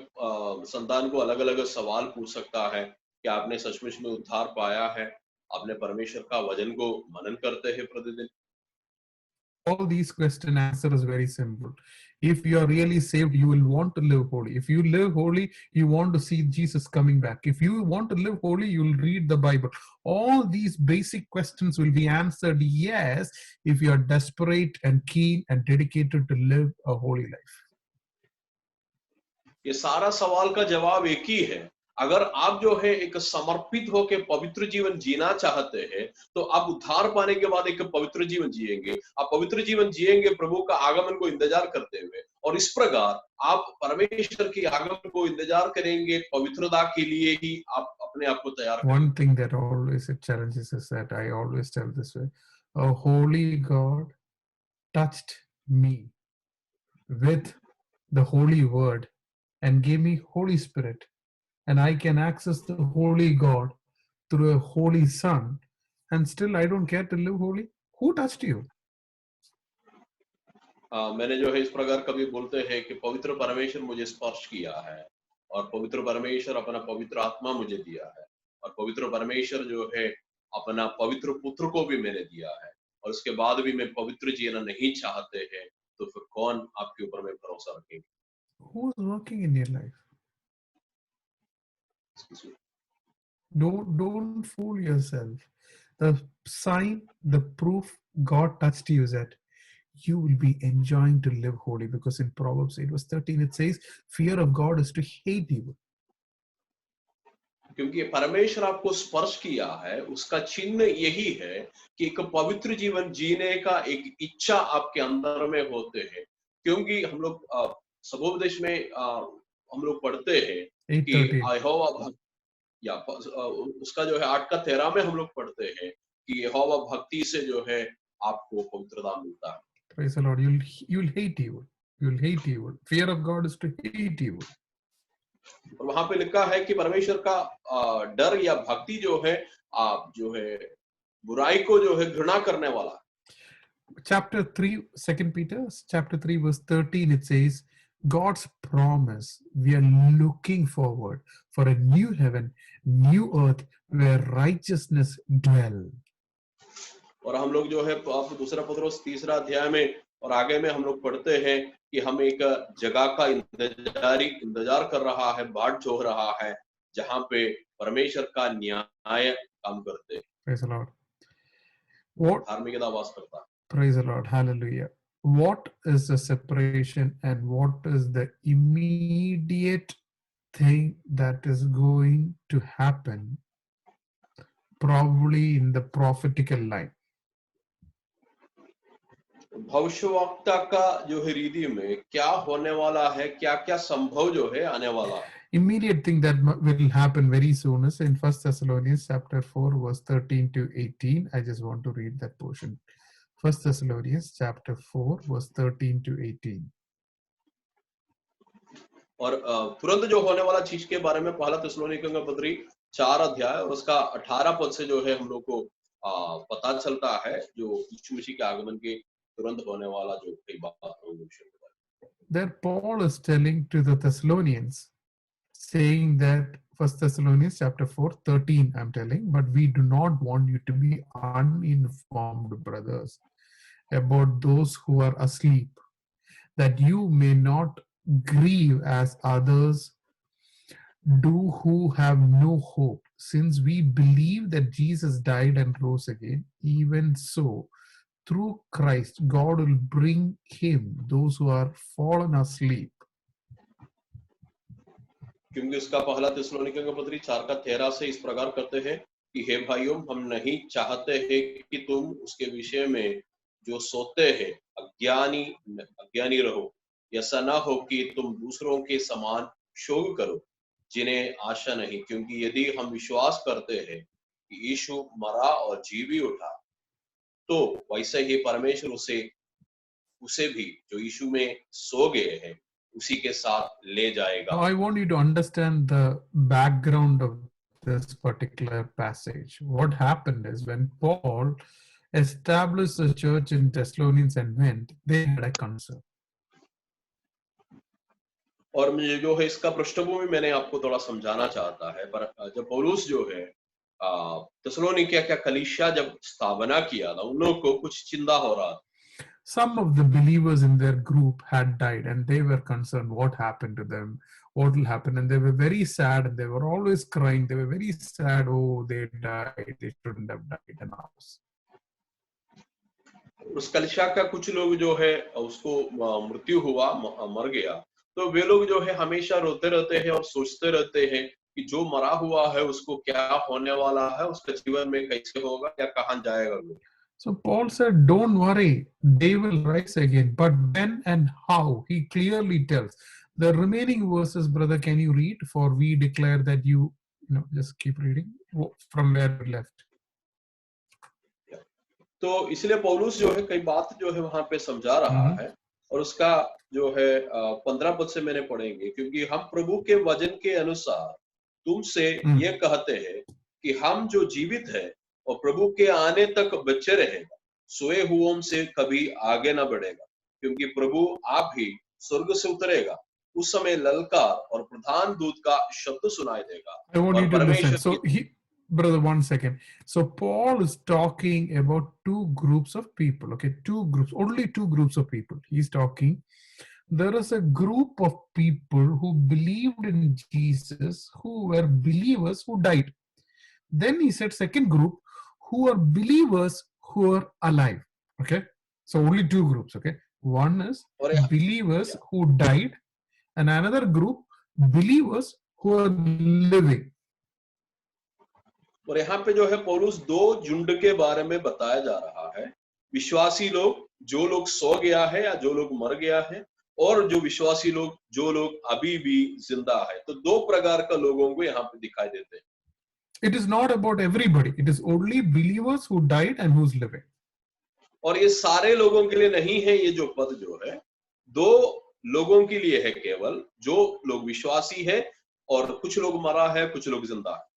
Speaker 2: संतान को अलग अलग सवाल पूछ सकता है कि आपने सचमुच में उद्धार पाया है, आपने परमेश्वर का वचन को मनन करते हैं प्रतिदिन।
Speaker 1: All these question answer is very simple. If you are really saved, you will want to live holy. If you live holy, you want to see Jesus coming back. If you want to live holy, you will read the Bible. All these basic questions will be answered yes if you are desperate and keen and dedicated to live a holy life.
Speaker 2: ये सारा सवाल का जवाब एक ही है। अगर आप जो है एक समर्पित होकर पवित्र जीवन जीना चाहते हैं, तो आप उद्धार पाने के बाद एक पवित्र जीवन जिएंगे। आप पवित्र जीवन जिएंगे प्रभु का आगमन को इंतजार करते हुए, और इस प्रकार आप परमेश्वर के आगमन को इंतजार करेंगे। पवित्रता के लिए ही आप अपने आप को तैयार करेंगे।
Speaker 1: One thing that always it challenges is that I always tell this way: a holy God touched me with the holy word and gave me Holy Spirit, and I can access the holy God through a holy Son, and still I don't care to live holy. Who touched you?
Speaker 2: मैंने जो है इस प्रकार कभी बोलते हैं कि पवित्र परमेश्वर मुझे स्पर्श किया है, और पवित्र परमेश्वर अपना पवित्र आत्मा मुझे दिया है, और पवित्र परमेश्वर जो है अपना पवित्र पुत्र को भी मैंने दिया है, और उसके बाद भी मैं पवित्र जीना नहीं चाहते हैं, तो फिर कौन आपके ऊपर में भरोसा रखेंगे?
Speaker 1: Who is working in your life?
Speaker 2: Excuse me.
Speaker 1: Don't fool yourself. The sign, the proof God touched you is that you will be enjoying to live holy, because in Proverbs 8:13 it says, fear of God is to hate evil.
Speaker 2: क्योंकि परमेश्वर आपको स्पर्श किया है, उसका चिन्ह यही है कि एक पवित्र जीवन जीने का एक इच्छा आपके अंदर में होते हैं। क्योंकि हम लोग सबोपदेश में हम लोग पढ़ते हैं कि
Speaker 1: 8:13.
Speaker 2: यहोवा भक्त, या उसका जो है 8 का 13 में हम लोग पढ़ते हैं कि यहोवा भक्ति से जो है आपको पवित्रता मिलता है।
Speaker 1: Praise the Lord. You'll hate evil. You'll hate evil. Fear of God is to hate evil.
Speaker 2: और वहां पे लिखा है कि परमेश्वर का डर या भक्ति जो है जो है बुराई को जो है घृणा करने वाला।
Speaker 1: Chapter 3, 2 Peter, chapter 3, verse 13, it says, God's promise, we are looking forward for a new heaven, new earth, where righteousness dwell.
Speaker 2: और हम लोग जो है आप दूसरा पत्रोस 3 अध्याय में और आगे में हम लोग पढ़ते हैं कि हम एक जगह का इंतजार कर रहा है, बाट जोह रहा है, जहां पे परमेश्वर का न्याय काम करते।
Speaker 1: Praise the Lord. What?
Speaker 2: धार्मिकता वास करता है।
Speaker 1: Praise the Lord. Hallelujah. What is the separation and what is the immediate thing that is going to happen probably in the prophetical line?
Speaker 2: भविष्यवक्ता का जो है रीति में क्या होने वाला है, क्या-क्या संभव जो है आने वाला है।
Speaker 1: Immediate thing that will happen very soon is in 1 Thessalonians chapter 4 verse 13 to 18. I just want to read that portion. 1 Thessalonians chapter 4 verse 13 to 18.
Speaker 2: और तुरंत जो होने वाला चीज के बारे में पहला थिस्सलुनीकियों का पत्री 4 अध्याय और उसका 18 पद से जो है हम लोग को पता चलता है जो यीशु मसीह के आगमन के तुरंत होने वाला जो कई बात है।
Speaker 1: There Paul is telling to the Thessalonians, saying that 1 Thessalonians chapter 4, 13, I'm telling, but we do not want you to be uninformed, brothers, about those who are asleep, that you may not grieve as others do who have no hope. Since we believe that Jesus died and rose again, even so, through Christ, God will bring him, those who are fallen asleep.
Speaker 2: क्योंकि उसका पहला थिस्सलुनीकियों का पत्री 4 का 13 से इस प्रकार करते हैं कि हे भाइयों, हम नहीं चाहते हैं कि तुम उसके विषय में जो सोते हैं, अज्ञानी अज्ञानी रहो, ऐसा ना हो कि तुम दूसरों के समान शोक करो, जिन्हें आशा नहीं, क्योंकि यदि हम विश्वास करते हैं कि यीशु मरा और जी भी उठा, तो वैसे ही परमेश्वर उसे उसे भी जो यीशु में सो गए हैं उसी के साथ ले
Speaker 1: Now,
Speaker 2: जाएगा।
Speaker 1: I want you to understand the background of this particular passage. What happened is when Paul established the church in Thessalonians and went, they had a concern.
Speaker 2: और मुझे जो है इसका पृष्ठभूमि मैंने आपको थोड़ा समझाना चाहता है, पर जब पौलुस जो है थिस्सलुनीकिया क्या कलीसिया जब स्थापना किया था, उन लोगों को कुछ चिंता हो रहा था।
Speaker 1: Some of the believers in their group had died and they were concerned what happened to them, what will happen. And they were very sad and they were always crying. They were very sad. Oh, they died. They shouldn't have died. And all.
Speaker 2: उस कलीसिया का कुछ लोग जो है उसको मृत्यु हुआ, मर गया, तो वे लोग जो है हमेशा रोते रहते हैं और सोचते रहते हैं कि जो मरा हुआ है उसको क्या होने वाला है, उसके जीवन में कैसे होगा या कहाँ जाएगा वो।
Speaker 1: So Paul said, don't worry, they will rise again. But when and how, he clearly tells. The remaining verses, brother, can you read? For we declare that just keep reading from where we left.
Speaker 2: तो इसलिए पौलुस जो है कई बात जो है वहां पे समझा रहा है, और उसका जो है 15 पद से मैंने पढ़ेंगे, क्योंकि हम प्रभु के वचन के अनुसार तुमसे ये कहते हैं कि हम जो जीवित है और प्रभु के आने तक बचे रहेगा, सोए हुओं से कभी आगे न बढ़ेगा, क्योंकि प्रभु आप ही स्वर्ग से उतरेगा, उस समय ललकार और प्रधान दूत का शब्द सुनाई देगा।
Speaker 1: I want you
Speaker 2: और
Speaker 1: to listen.
Speaker 2: परमेश्वर
Speaker 1: So brother, 1 second. So Paul is talking about two groups of people. Okay, two groups, only two groups of people. He's talking. There is a group of people who believed in Jesus, who were believers who died. Then he said, second group, who are believers who are alive. Okay, so only two groups. Okay, one is believers who died, and another group, believers who are living.
Speaker 2: और यहाँ पे जो है पौलुस दो झुंड के बारे में बताया जा रहा है, विश्वासी लोग, जो लोग सो गया है या जो लोग मर गया है, और जो विश्वासी लोग, जो लोग अभी भी जिंदा है। तो दो प्रकार का लोगों को यहाँ पे दिखाई देते हैं।
Speaker 1: It is not about everybody. It is only believers who died and who's living.
Speaker 2: और ये सारे लोगों के लिए नहीं है, ये जो पद जो है दो लोगों के लिए है, केवल जो लोग विश्वासी है और कुछ लोग मरा है, कुछ लोग जिंदा है।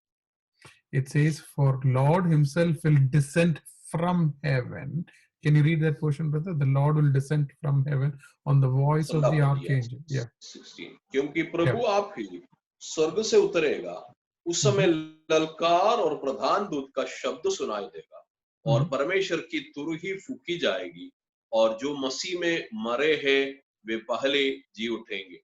Speaker 1: It says, for Lord himself will descend from heaven. Can you read that portion, brother? The Lord will descend from heaven on the voice of the archangel. Yeah.
Speaker 2: 16. क्योंकि प्रभु आप ही स्वर्ग से उतरेगा, उस समय ललकार और प्रधान दूत का शब्द सुनाई देगा, और परमेश्वर की तुरही फूकी जाएगी, और जो मसीह में मरे हैं वे पहले जी उठेंगे।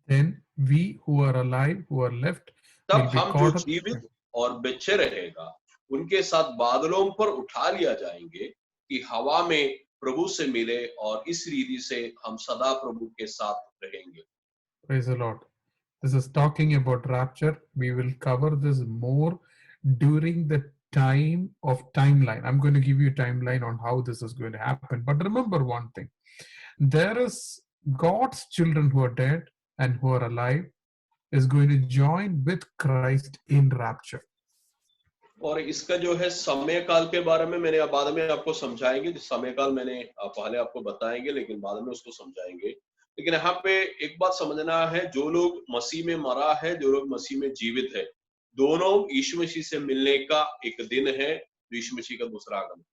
Speaker 1: Then we who are alive, who are left,
Speaker 2: तब हम जो जीवित और बचे रहेगा उनके साथ बादलों पर उठा लिया जाएंगे कि हवा में प्रभु से मिले, और इस रीति से हम सदा प्रभु के साथ रहेंगे।
Speaker 1: Praise the Lord. This is talking about rapture. We will cover this more during the time of timeline. I'm going to give you a timeline on how this is going to happen. But remember one thing. There is God's children who are dead and who are alive is going to join with Christ in rapture.
Speaker 2: और इसका जो है समय काल के बारे में मैंने बाद में आपको समझाएंगे, समय काल मैंने पहले आपको बताएंगे लेकिन बाद में उसको समझाएंगे। लेकिन यहाँ पे एक बात समझना है, जो लोग मसीह में मरा है, जो लोग मसीह में जीवित है, दोनों यीशु मसीह से मिलने का एक दिन है, यीशु मसीह का दूसरा आगमन।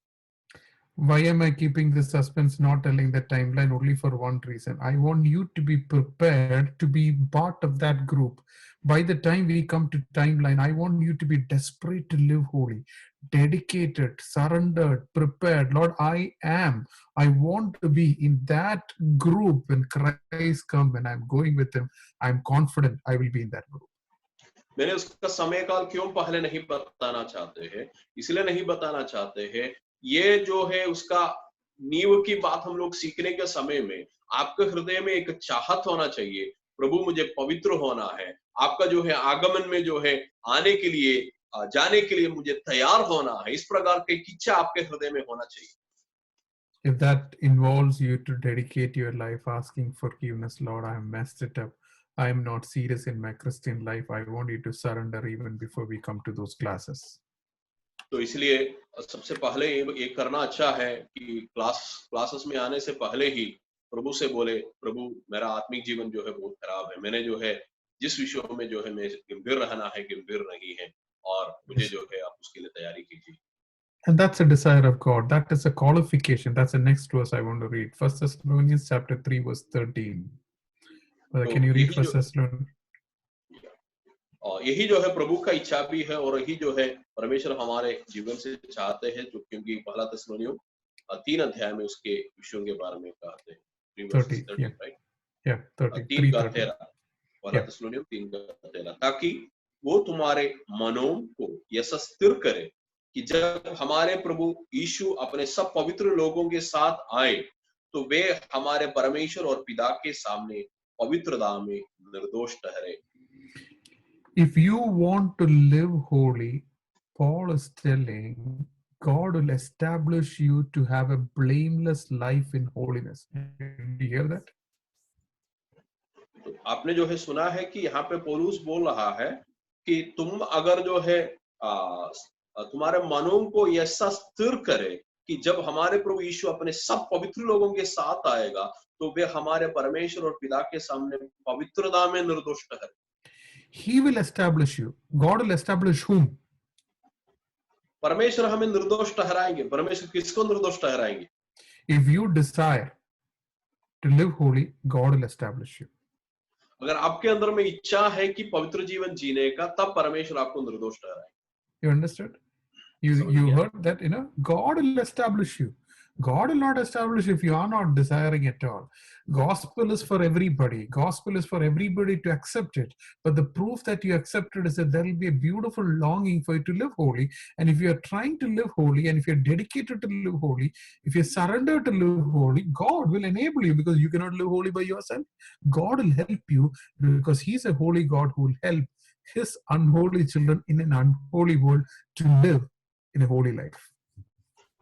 Speaker 1: Why am I keeping this suspense, not telling the timeline? Only for one reason. I want you to be prepared to be part of that group. By the time we come to timeline, I want you to be desperate to live holy, dedicated, surrendered, prepared. Lord, I want to be in that group when Christ comes, when I'm going with him. I'm confident I will be in that group.
Speaker 2: मैंने उसका समय काल क्यों पहले नहीं बताना चाहते हैं, इसलिए नहीं बताना चाहते हैं, ये जो है उसका नींव की बात हम लोग सीखने के समय में आपके हृदय में एक चाहत होना चाहिए, प्रभु मुझे पवित्र होना है, आपका जो है आगमन में जो है आने के लिए जाने के लिए मुझे तैयार होना है, इस प्रकार की इच्छा आपके हृदय में होना चाहिए।
Speaker 1: If that involves you to dedicate your life asking forgiveness, Lord, I have messed it up. I am not serious in my Christian life. I want you to surrender even before we come to those classes.
Speaker 2: तो इसलिए सबसे पहले ये करना अच्छा है कि classes में आने से पहले ही प्रभु से बोले, प्रभु मेरा आत्मिक जीवन जो है बहुत खराब है, मैंने जो है जिस विषयों में जो है मैं गंभीर रहना है गंभीर नहीं है, और मुझे जो है आप उसके लिए तैयारी कीजिए।
Speaker 1: And that's a desire of God. That is a qualification. That's the next verse I want to read. 1 Thessalonians chapter 3, verse 13. Can you read 1 Thessalonians?
Speaker 2: और यही जो है प्रभु का इच्छा भी है, और यही जो है परमेश्वर हमारे जीवन से चाहते हैं, जो क्योंकि पहला थिस्सलुनीयों 3 अध्याय में उसके विषयों के बारे में कहते हैं।
Speaker 1: 30, yeah, 30,
Speaker 2: 3:13, पहला थिस्सलुनीयों 3:13, ताकि वो तुम्हारे मनों को ऐसा स्थिर करे कि जब हमारे प्रभु यीशु अपने सब पवित्र लोगों के साथ आए तो वे हमारे परमेश्वर और पिता के सामने पवित्रता में निर्दोष ठहरे।
Speaker 1: If you want to live holy, Paul is telling God will establish you to have a blameless life in holiness. Did you hear that?
Speaker 2: तो आपने जो है सुना है कि यहाँ पे पौलुस बोल रहा है कि तुम अगर जो है तुम्हारे मनों को ऐसा स्थिर करे कि जब हमारे प्रभु यीशु अपने सब पवित्र लोगों के साथ आएगा तो वे हमारे परमेश्वर और पिता के सामने पवित्रता में निर्दोष ठहरे।
Speaker 1: He will establish you. God will establish whom?
Speaker 2: परमेश्वर हमें निर्दोष ठहराएंगे। परमेश्वर किसको निर्दोष ठहराएंगे?
Speaker 1: If you desire to live holy, God will establish you.
Speaker 2: अगर आपके अंदर में इच्छा है कि पवित्र जीवन जीने का, तब परमेश्वर आपको निर्दोष ठहराएंगे।
Speaker 1: You understood? You heard that, God will establish you. God will not establish if you are not desiring at all. Gospel is for everybody. Gospel is for everybody to accept it. But the proof that you accept it is that there will be a beautiful longing for you to live holy. And if you are trying to live holy, and if you're dedicated to live holy, if you surrender to live holy, God will enable you, because you cannot live holy by yourself. God will help you because He's a holy God who will help His unholy children in an unholy world to live in a holy life.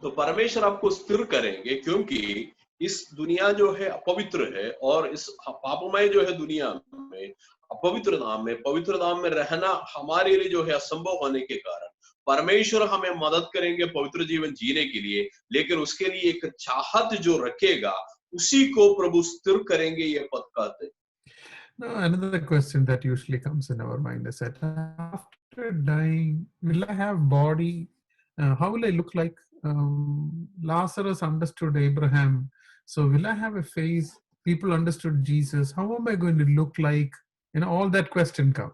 Speaker 2: तो परमेश्वर आपको स्थिर करेंगे, क्योंकि इस दुनिया जो है अपवित्र है, और इस पापमय जो है दुनिया में पवित्रता में रहना हमारे लिए जो है असंभव होने के कारण परमेश्वर हमें मदद करेंगे पवित्र जीवन जीने के लिए, लेकिन उसके लिए एक चाहत जो रखेगा उसी को प्रभु स्थिर करेंगे, ये पद कहते हैं।
Speaker 1: No, another question that usually comes in our mind is that after dying, will I have body? How will I look like? Lazarus understood Abraham. So will I have a face? People understood Jesus. How am I going to look like? All that question come.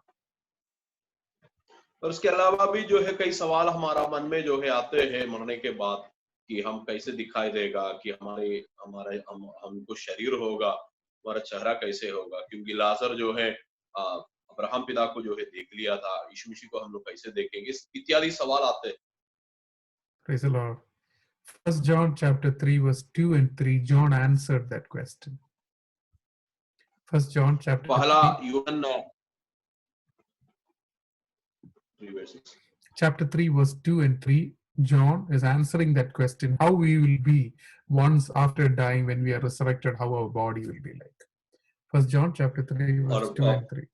Speaker 2: और उसके अलावा भी जो है कई सवाल हमारा मन में जो है आते हैं मरने के बाद, कि हम कैसे दिखाई देगा, कि हमको शरीर होगा, हमारा चेहरा कैसे होगा, क्योंकि लाजर जो है अब्राहम पिता को जो है देख लिया था, यीशु मसीह को हम लोग कैसे देखेंगे, इत्यादि सवाल आते हैं।
Speaker 1: Praise the Lord. 1 John chapter 3 verse 2 and 3, John answered that question. 1 John chapter 3.
Speaker 2: पहला यूहन्ना
Speaker 1: Chapter 3 verse 2 and 3, John is answering that question, how we will be once after dying, when we are resurrected, how our body will be like. 1 John chapter 3 verse 2 and 3.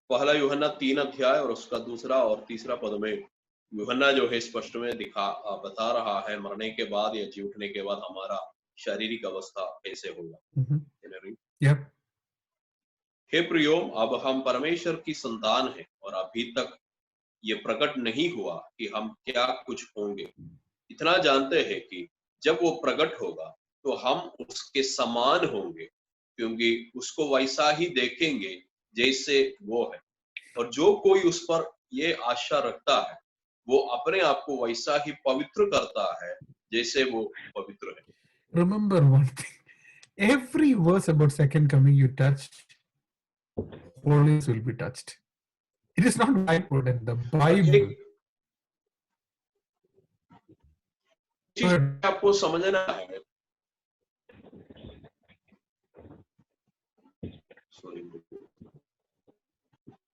Speaker 2: पहला यूहन्ना 3 अध्याय और उसका दूसरा और तीसरा पद में यूहन्ना जो है स्पष्ट में बता रहा है मरने के बाद या जी उठने के बाद हमारा शारीरिक अवस्था कैसे होगा। हे प्रियो, अब हम परमेश्वर की संतान हैं और अभी तक ये प्रकट नहीं हुआ कि हम क्या कुछ होंगे। इतना जानते हैं कि जब वो प्रकट होगा तो हम उसके समान होंगे, क्योंकि उसको वैसा ही देखेंगे जैसे वो है। और जो कोई उस पर ये आशा रखता है वो अपने आप को वैसा ही पवित्र करता है जैसे वो पवित्र है।
Speaker 1: Remember one thing, every verse about second coming you touch, holiness will be touched. It is not Bible, in the Bible.
Speaker 2: आपको समझना है,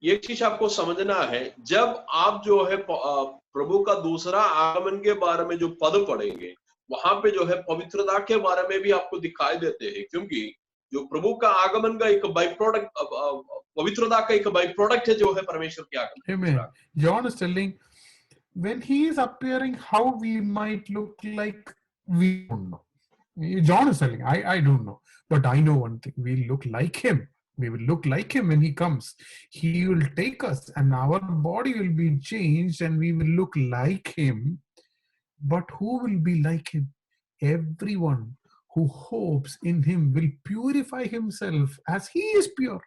Speaker 2: ये चीज आपको समझना है, जब आप जो है प्रभु का दूसरा आगमन के बारे में जो पद पढ़ेंगे, वहां पे जो है पवित्रता के बारे में भी आपको दिखाई देते हैं, क्योंकि जो प्रभु का आगमन का एक बाई प्रोडक्ट, पवित्रता का एक बाई प्रोडक्ट है जो है परमेश्वर के आगमन, दूसरा
Speaker 1: Amen. John is telling when he is appearing, how we might look like, we don't know. John is telling, I don't know, but I know one thing: we look like him. We will look like him when he comes. He will take us, and our body will be changed, and we will look like him. But who will be like him? Everyone who hopes in him will purify himself as he is pure.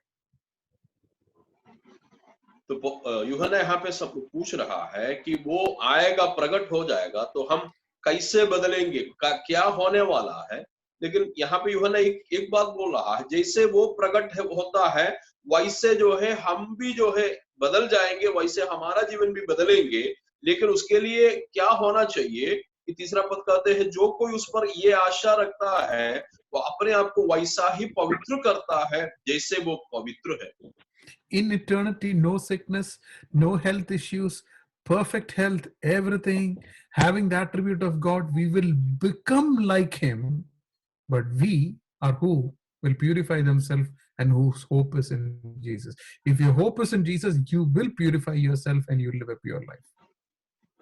Speaker 2: तो यूहन्ना यहाँ पे सब पूछ रहा है कि वो आएगा, प्रकट हो जाएगा, तो हम कैसे बदलेंगे, क्या होने वाला है। लेकिन यहाँ पे यूहन्ना एक बात बोल रहा है, जैसे वो प्रकट होता है वैसे जो है हम भी जो है बदल जाएंगे, वैसे हमारा जीवन भी बदलेंगे। लेकिन उसके लिए क्या होना चाहिए कि तीसरा पद कहते हैं, जो कोई उस पर ये आशा रखता है वो अपने आप को वैसा ही पवित्र करता है जैसे वो पवित्र है।
Speaker 1: In eternity, no sickness, no health issues, perfect health, everything, having the attribute of God, we will become like him. But we are who will purify themselves and whose hope is in Jesus. If your hope is in Jesus, you will purify yourself and you will live a pure life.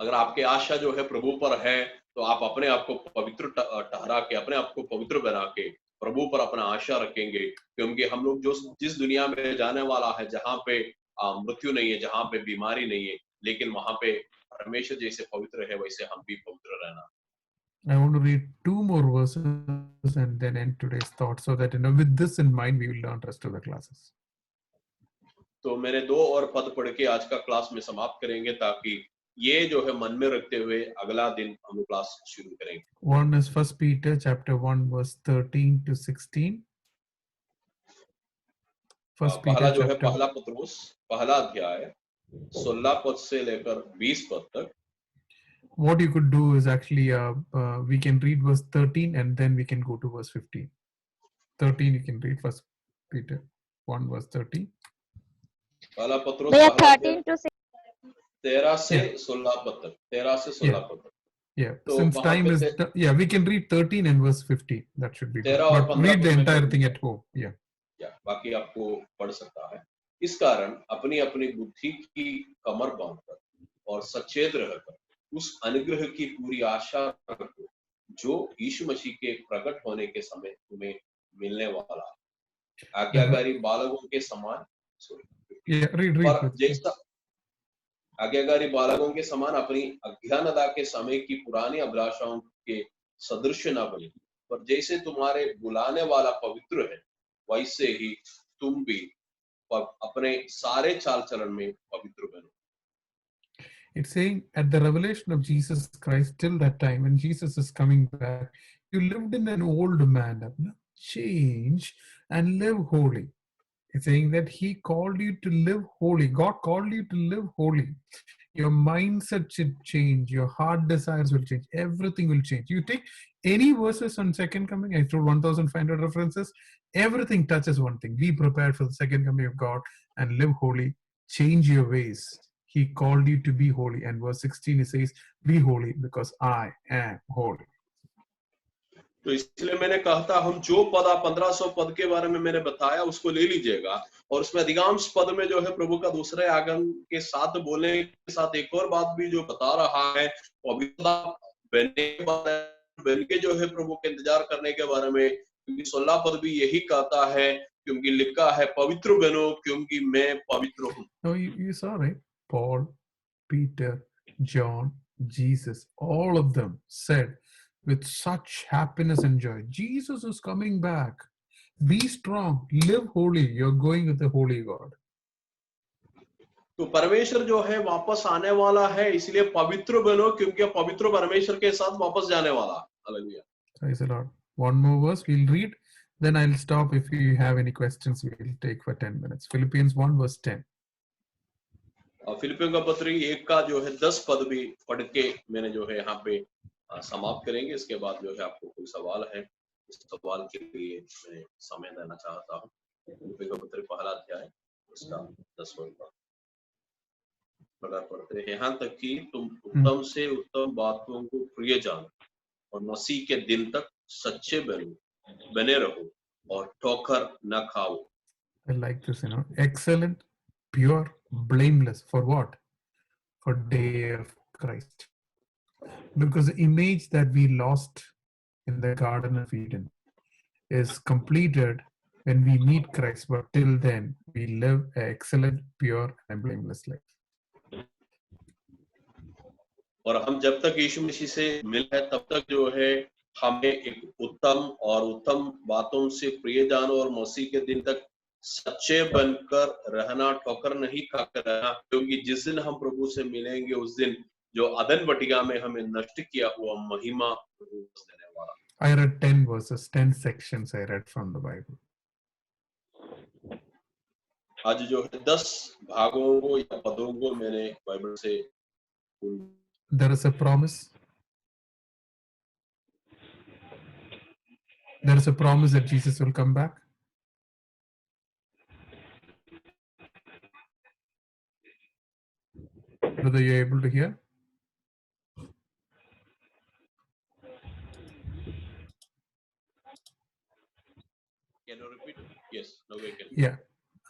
Speaker 2: अगर आपकी आशा जो है प्रभु पर है, तो आप अपने आप को पवित्र ठहरा के, अपने आप को पवित्र बना के प्रभु पर अपना आशा रखेंगे, क्योंकि हम लोग जो जिस दुनिया में जाने वाला है, जहाँ पे मृत्यु नहीं है, जहाँ पे बीमारी नहीं है, लेकिन वहां पे परमेश्वर जैसे पवित्र है वैसे हम भी पवित्र रहना।
Speaker 1: I want to read 2 more verses and then end today's thought, so that with this in mind we will learn rest of the classes.
Speaker 2: तो मैंने 2 और पद पढ़ के आज का क्लास में समाप्त करेंगे, ताकि ये जो है मन में रखते हुए अगला दिन हम क्लास शुरू करेंगे।
Speaker 1: One is 1 Peter chapter 1 verse 13 to 16.
Speaker 2: पहला जो है पहला पत्रुस पहला अध्याय 16 पद से लेकर 20 पद तक।
Speaker 1: What you could do is actually we can read verse 13 and then we can go to verse 15. 13 you can read 1 Peter 1 verse 13.
Speaker 2: पहला पत्रुस
Speaker 3: 13 to
Speaker 2: 13 से 16 पद तक, 13 से 16 पद तक।
Speaker 1: Yeah, since time is, we can read 13 and verse 15. That should be good. But read the entire thing at home. Yeah.
Speaker 2: बाकी आपको पढ़ सकता है। इस कारण अपनी अपनी बुद्धि की कमर बांधकर और सचेत रहकर उस अनुग्रह की पूरी आशा रखो जो यीशु मसीह के प्रकट होने के समय तुम्हें मिलने वाला है। आज्ञाकारी बालकों के समान जैसा आज्ञाकारी बालकों के समान अपनी अज्ञानता के समय की पुरानी अभिलाषाओं के सदृश न बने, पर जैसे तुम्हारे बुलाने वाला पवित्र है वैसे ही तुम भी अपने सारे चाल चलन में पवित्र बनो।
Speaker 1: It's saying at the revelation of Jesus Christ, till that time when Jesus is coming back, you lived in an old manner. Change and live holy. It's saying that he called you to live holy. God called you to live holy. Your mindset should change. Your heart desires will change. Everything will change. You take any verses on second coming, I told 1,500 references. Everything touches one thing. Be prepared for the second coming of God and live holy. Change your ways. He called you to be holy. And verse 16, he says, be holy because I am holy.
Speaker 2: तो इसलिए मैंने कहा था, हम जो पद 1500 पद के बारे में मैंने बताया उसको ले लीजिएगा, और उसमें अधिकांश पद में जो है प्रभु का दूसरे आगमन के साथ बोलने के साथ एक और बात भी जो बता रहा है, पवित्रता बन के जो है प्रभु के इंतजार करने के बारे में, क्योंकि 16 पद भी यही कहता है, क्योंकि लिखा है पवित्र बनो क्योंकि मैं पवित्र हूँ।
Speaker 1: No, you saw, right? Paul, Peter, John, Jesus, all of them said with such happiness and joy, Jesus is coming back. Be strong, live holy. You're going with the holy God.
Speaker 2: तो परमेश्वर जो है वापस आने वाला है, इसलिए पवित्र बनो क्योंकि पवित्र परमेश्वर के साथ वापस जाने वाला। Hallelujah.
Speaker 1: Praise the Lord. One more verse we'll read, then I'll stop. If you have any questions, we'll take for 10 minutes. Philippians 1 verse 10.
Speaker 2: फिलिपियों का पत्र 1 का जो है 10 पद भी पढ़ के मैंने जो है यहाँ पे समाप्त करेंगे। इसके बाद जो है आपको कोई सवाल है, इस सवाल के लिए मैं समय देना चाहता हूँ। फिलिपियों का पत्र पहला अध्याय उसका 10वां पद। प्रकार पढ़ते हैं, यहाँ तक कि तुम उत्तम से उत्तम बातों को प्रिय जानो और मसीह के दिन तक सच्चे बने रहो और ठोकर न खाओ.
Speaker 1: I like this, excellent, pure, blameless. For what? For day of Christ. Because the image that we lost in the Garden of Eden is completed when we meet Christ, but till then we live an excellent, pure, and blameless life.
Speaker 2: और हम जब तक यीशु मसीह से मिले हैं तब तक जो है हमें एक उत्तम और उत्तम बातों से प्रिय जानो और मसीह के दिन तक सच्चे बनकर रहना, ठोकर नहीं खाकर रहना, क्योंकि जिस दिन हम प्रभु से मिलेंगे उस दिन जो अदन बटिया में हमें नष्ट किया हुआ महिमा प्रभु देने वाला.
Speaker 1: I read 10 verses, 10 sections I read from the Bible.
Speaker 2: आज जो है 10 भागों को या पदों को मैंने बाइबल से
Speaker 1: There is a promise. There is a promise that Jesus will come back. Brother, you're able to hear?
Speaker 2: Can you repeat? Yes, now we can.
Speaker 1: Yeah.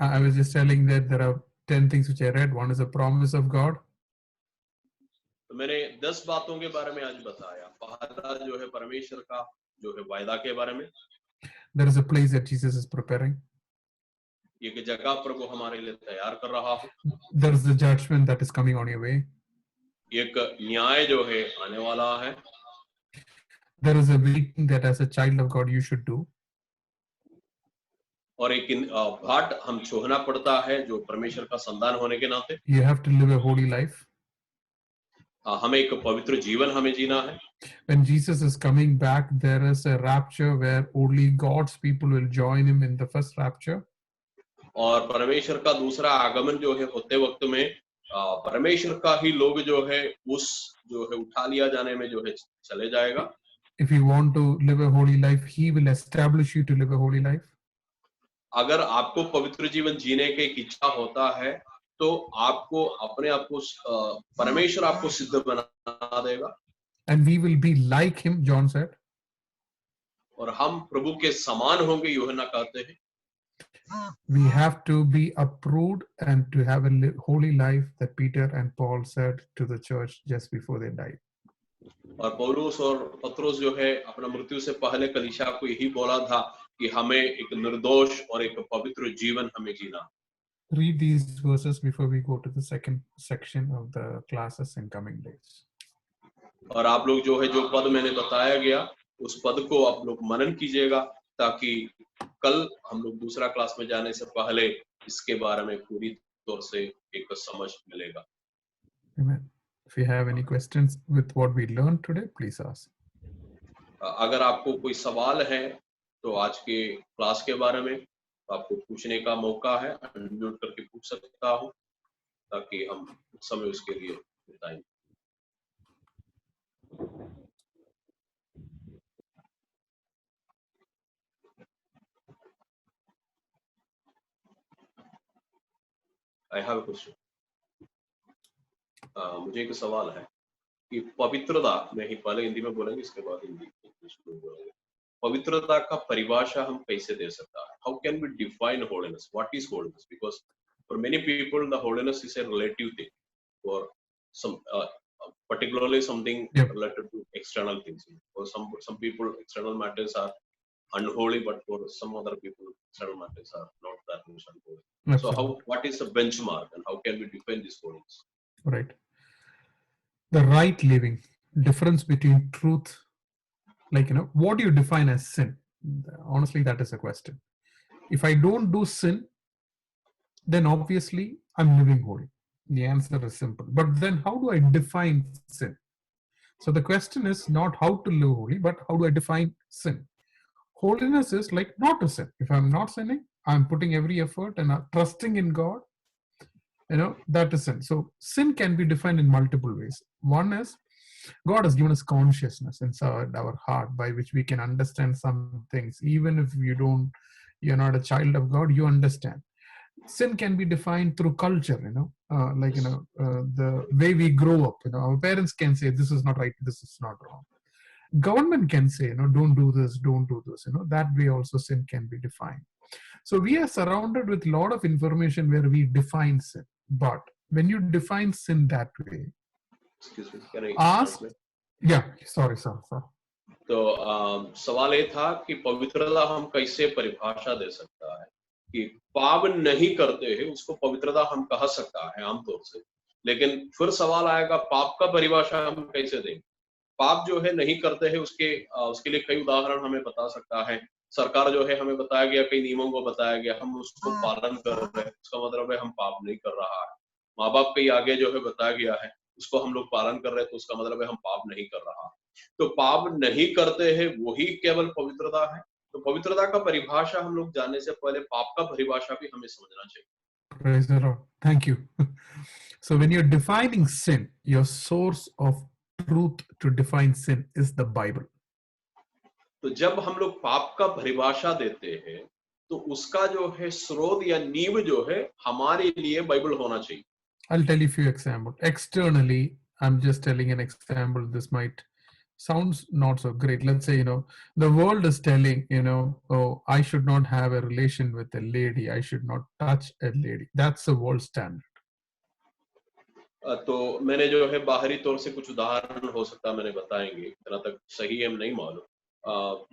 Speaker 1: I was just telling that there are 10 things which I read. One is a promise of God.
Speaker 2: तो मैंने 10 बातों के बारे में आज बताया. पहला जो है परमेश्वर का जो है वायदा के बारे में.
Speaker 1: There is a place that Jesus is preparing.
Speaker 2: एक जगह प्रभु हमारे लिए तैयार कर रहा है.
Speaker 1: There is the judgment that is coming on your way.
Speaker 2: एक न्याय जो है आने वाला है.
Speaker 1: There is a waiting that as a child of God you should do.
Speaker 2: और एक बाट हम छोड़ना पड़ता है जो परमेश्वर का संतान होने के नाते.
Speaker 1: You have to live a holy life.
Speaker 2: हमें एक पवित्र जीवन हमें जीना है.
Speaker 1: When Jesus is coming back, there is a rapture where only God's people will join him in the first rapture.
Speaker 2: और परमेश्वर का दूसरा आगमन जो है होते वक्त में परमेश्वर का ही लोग जो है उस जो है उठा लिया जाने में जो है चले जाएगा.
Speaker 1: If you want to live a holy life, he will establish you to live a holy life.
Speaker 2: अगर आपको पवित्र जीवन जीने की इच्छा होता है तो आपको अपने आप को परमेश्वर आपको सिद्ध बना देगा.
Speaker 1: And we will be like him, John said.
Speaker 2: और हम प्रभु के समान होंगे, यूहन्ना कहते हैं.
Speaker 1: We have to be approved and to have a holy life that Peter and Paul said to the church just before they died.
Speaker 2: और पौलुस और पत्रोस जो है अपना मृत्यु से पहले कलीसिया को यही बोला था कि हमें एक निर्दोष और एक पवित्र जीवन हमें जीना.
Speaker 1: Read these verses before we go to the second section of the classes in coming days.
Speaker 2: और आप लोग जो है जो पद मैंने बताया गया उस पद को आप लोग मनन कीजिएगा ताकि कल हम लोग दूसरा क्लास में जाने से पहले इसके बारे में पूरी तौर से एक समझ मिलेगा.
Speaker 1: Amen. If you have any questions with what we learned today, please ask.
Speaker 2: अगर आपको कोई सवाल है तो आज के क्लास के बारे में आपको पूछने का मौका है. अनम्यूट करके पूछ सकता हूँ ताकि हम समय उसके लिए बिताएं. I have a question. मुझे एक सवाल है कि पवित्रता में ही पहले हिंदी में बोलेंगे इसके बाद हिंदी इंग्लिश में बोलेंगे. पवित्रता का परिभाषा हम कैसे दे सकता है? How can we define holiness? What is holiness? Because for many people the holiness is a relative thing. For some particularly something related to external things. For some people external matters are unholy, but for some other people external matters are not that much unholy.
Speaker 1: Absolutely.
Speaker 2: So what is the benchmark and how can we define this holiness?
Speaker 1: Right. The right living, difference between truth, like, what do you define as sin? Honestly, that is a question. If I don't do sin, then obviously I'm living holy. The answer is simple. But then how do I define sin? So the question is not how to live holy, but how do I define sin? Holiness is like not to sin. If I'm not sinning, I'm putting every effort and trusting in God. That is sin. So sin can be defined in multiple ways. One is God has given us consciousness inside our heart by which we can understand some things. Even if you're not a child of God, you understand. sin can be defined through culture, the way we grow up. Our parents can say this is not right, this is not wrong. Government can say, don't do this, don't do this. That way also sin can be defined. So we are surrounded with a lot of information where we define sin. But when you define sin that way,
Speaker 2: Excuse me, can I
Speaker 1: ask,
Speaker 2: translate?
Speaker 1: yeah, sorry, sir.
Speaker 2: तो सवाल ये था कि पवित्रता हम कैसे परिभाषा दे सकता है कि पाप नहीं करते हैं उसको पवित्रता हम कह सकता है आमतौर से, लेकिन फिर सवाल आएगा पाप का परिभाषा हम कैसे देंगे। पाप जो है नहीं करते हैं उसके लिए कई उदाहरण हमें बता सकता है। सरकार जो है हमें बताया गया, कई नियमों को बताया गया, हम उसको पालन कर रहे हैं, उसका मतलब है हम पाप नहीं कर रहा है। माँ बाप के आगे जो है बताया गया है, उसको हम लोग पालन कर रहे हैं, तो उसका मतलब है हम पाप नहीं कर रहा। तो पाप नहीं करते हैं वही केवल पवित्रता है। तो पवित्रता का परिभाषा हम लोग जानने से पहले पाप का परिभाषा भी हमें समझना चाहिए।
Speaker 1: Praise the Lord. Thank you. So when you're defining sin, your source of truth to define sin is the Bible.
Speaker 2: तो जब हम लोग पाप का परिभाषा देते हैं तो उसका जो है स्रोत या नींव जो है हमारे लिए बाइबल होना चाहिए।
Speaker 1: I'll tell you a few examples. Externally, I'm just telling an example. This might sounds not so great. Let's say, the world is telling, oh, I should not have a relation with a lady. I should not touch a lady. That's the world standard.
Speaker 2: तो मैंने जो है बाहरी तौर से कुछ उदाहरण हो सकता है मैंने बताएंगे, इतना तक सही है नहीं मालूम।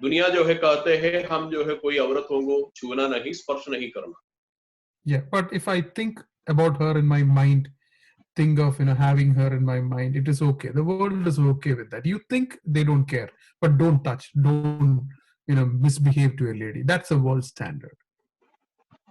Speaker 2: दुनिया जो है कहते हैं हम जो है कोई औरतों को छूना नहीं, स्पर्श नहीं करना।
Speaker 1: Yeah, but if I think about her in my mind, think of having her in my mind, it is okay. The world is okay with that. You think they don't care, but don't touch, don't misbehave to a lady. That's a world standard.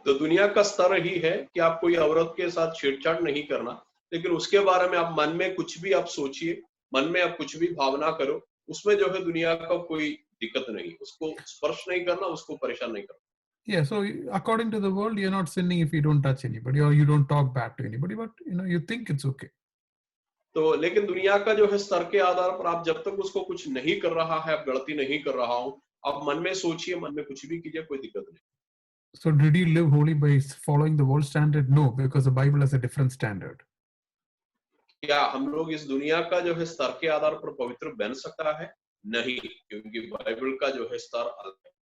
Speaker 2: तो दुनिया का स्तर ही है कि आप कोई औरत के साथ छेड़छाड़ नहीं करना, लेकिन उसके बारे में आप मन में कुछ भी आप सोचिए, मन में आप कुछ भी भावना करो, उसमें जो है दुनिया का कोई दिक्कत नहीं, उसको स्पर्श नहीं करना, उसको परेशान नहीं करना।
Speaker 1: Yeah, so according to the world, you're not sinning if you don't touch anybody or you don't talk bad to anybody, but you think it's okay.
Speaker 2: तो लेकिन दुनिया का जो है स्तर के आधार पर आप जब तक उसको कुछ नहीं कर रहा है, आप गलती नहीं कर रहा हूं, आप मन में सोचिए, मन में कुछ भी कीजिए, कोई दिक्कत नहीं।
Speaker 1: So did you live holy by following the world standard? No, because the Bible has a different standard.
Speaker 2: क्या हम लोग इस दुनिया का जो है स्तर के आधार पर पवित्र बन सकता है? नहीं, क्योंकि बाइबल का जो है स्तर अलग है।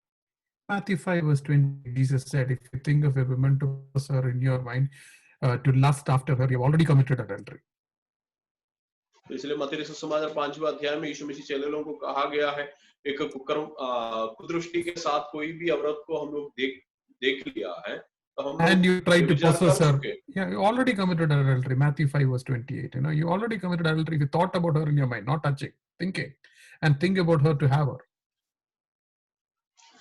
Speaker 1: Matthew 5 verse 20, Jesus said, if you think of a woman to possess her in your mind, to lust after her, you've already committed adultery.
Speaker 2: तो इसलिए मत्ती सुसमाचार 5वें अध्याय में यीशु मसीह चेले लोगों को कहा गया है, एक कुदृष्टि के साथ कोई भी औरत को हम लोग देख लिया है, तो हम
Speaker 1: and you try to
Speaker 2: व्यभिचार
Speaker 1: possess
Speaker 2: कर
Speaker 1: her.
Speaker 2: चुके।
Speaker 1: Yeah, you already committed adultery. Matthew 5 verse 28. You already committed adultery if you thought about her in your mind, not touching, thinking, and think about her to have her.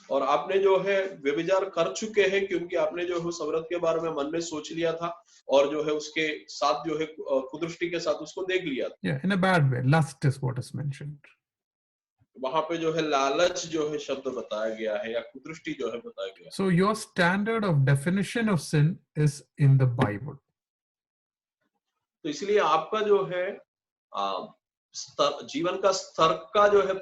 Speaker 2: और आपने जो है व्यभिचार कर चुके हैं क्योंकि आपने जो है उस औरत के बारे में मन में सोच लिया था और जो है उसके साथ जो है कुदृष्टि के साथ उसको देख लिया था।
Speaker 1: Yeah, in a bad way. Lust is what is mentioned.
Speaker 2: वहां पे जो है लालच जो है शब्द बताया गया है या कुदृष्टि जो है बताया गया है।
Speaker 1: So your standard of definition of sin is in the Bible.
Speaker 2: तो इसलिए आपका जो है जीवन का स्तर का जो है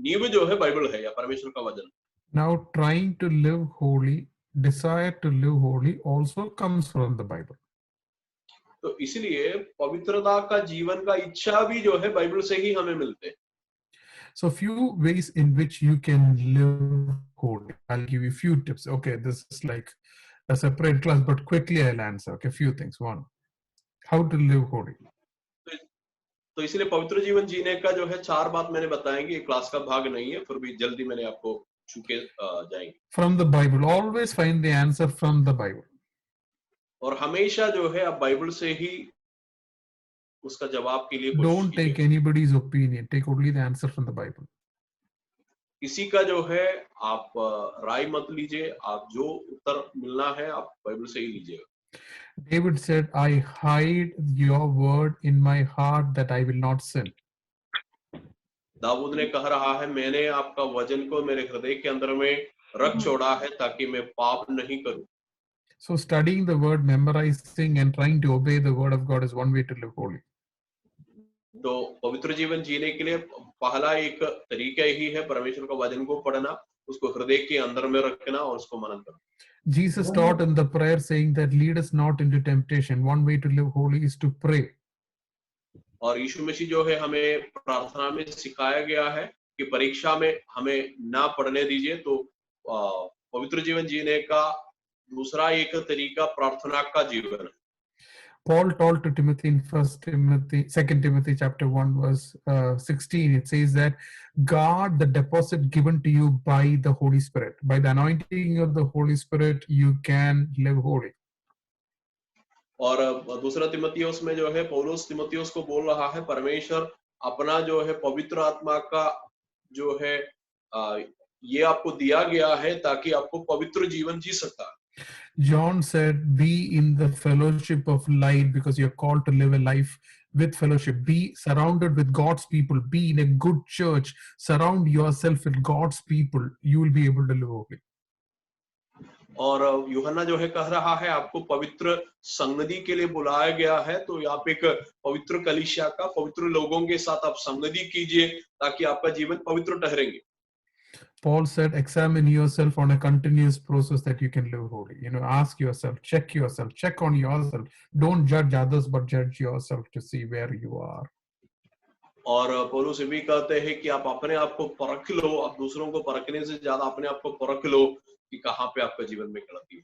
Speaker 2: नींव जो है बाइबल है या परमेश्वर का वचन।
Speaker 1: Now trying to live holy, desire to live holy also comes from the Bible.
Speaker 2: तो इसलिए पवित्रता का जीवन का इच्छा भी जो है बाइबल से ही हमें मिलते हैं।
Speaker 1: So few ways in which you can live holy. I'll give you few tips. Okay, this is like a separate class, but quickly I'll answer. Okay, few things. One, how to live holy.
Speaker 2: तो इसलिए पवित्र जीवन जीने का जो है 4 बात मैंने बताएंगे, क्लास का भाग नहीं है, फिर भी जल्दी मैंने आपको छूके जाएंगे।
Speaker 1: From the Bible. Always find the answer from the Bible.
Speaker 2: और हमेशा जो है आप बाइबल से ही उसका जवाब के लिए
Speaker 1: Don't take anybody's opinion. Take only the answer from the Bible.
Speaker 2: किसी का जो है आप राय मत लीजिए, आप जो उत्तर मिलना है आप बाइबल से ही लीजिएगा।
Speaker 1: David said, I hide your word in my heart that I will not sin.
Speaker 2: Dawood ने कह रहा है, मैंने आपका वचन को मेरे हृदय के अंदर में रख छोड़ा है ताकि मैं पाप नहीं करूं।
Speaker 1: So studying the word, memorizing and trying to obey the word of God is one way to live holy.
Speaker 2: तो पवित्र जीवन जीने के लिए पहला एक तरीका ही है परमेश्वर का वचन को पढ़ना उसको हृदय के अंदर में रखना और उसको मनन करना।
Speaker 1: Jesus taught in the prayer saying that lead us not into temptation. One way to live holy is to pray.
Speaker 2: और यीशु मसीह जो है हमें प्रार्थना में सिखाया गया है कि परीक्षा में हमें ना पड़ने दीजिए, तो पवित्र जीवन जीने का दूसरा एक तरीका प्रार्थना का जीवन है।
Speaker 1: Paul told to Timothy in 2 Timothy chapter 1 verse 16, it says that God, the deposit given to you by the Holy Spirit, by the anointing of the Holy Spirit, you can live holy.
Speaker 2: और दूसरा तिमोथियुस में जो है पौलुस तिमोथियुस को बोल रहा है, परमेश्वर अपना जो है पवित्र आत्मा का जो है ये आपको दिया गया है ताकि आपको पवित्र जीवन जी सकता है।
Speaker 1: John said, be in the fellowship of light because you're called to live a life with fellowship. Be surrounded with God's people. Be in a good church. Surround yourself with God's people. You will be able to live holy.
Speaker 2: और यूहन्ना जो है कह रहा है आपको पवित्र संगति के लिए बुलाया गया है, तो आप एक पवित्र कलीसिया का पवित्र लोगों के साथ आप संगति कीजिए ताकि आपका जीवन पवित्र ठहरेंगे।
Speaker 1: Paul said, examine yourself on a continuous process that you can live holy. Ask yourself, check on yourself. Don't judge others, but judge yourself to see where you are.
Speaker 2: और पौलुस भी कहते हैं कि आप अपने आप को परख लो, आप दूसरों को परखने से ज्यादा अपने आप को परख लो कि कहाँ पे आपका जीवन में गलती है।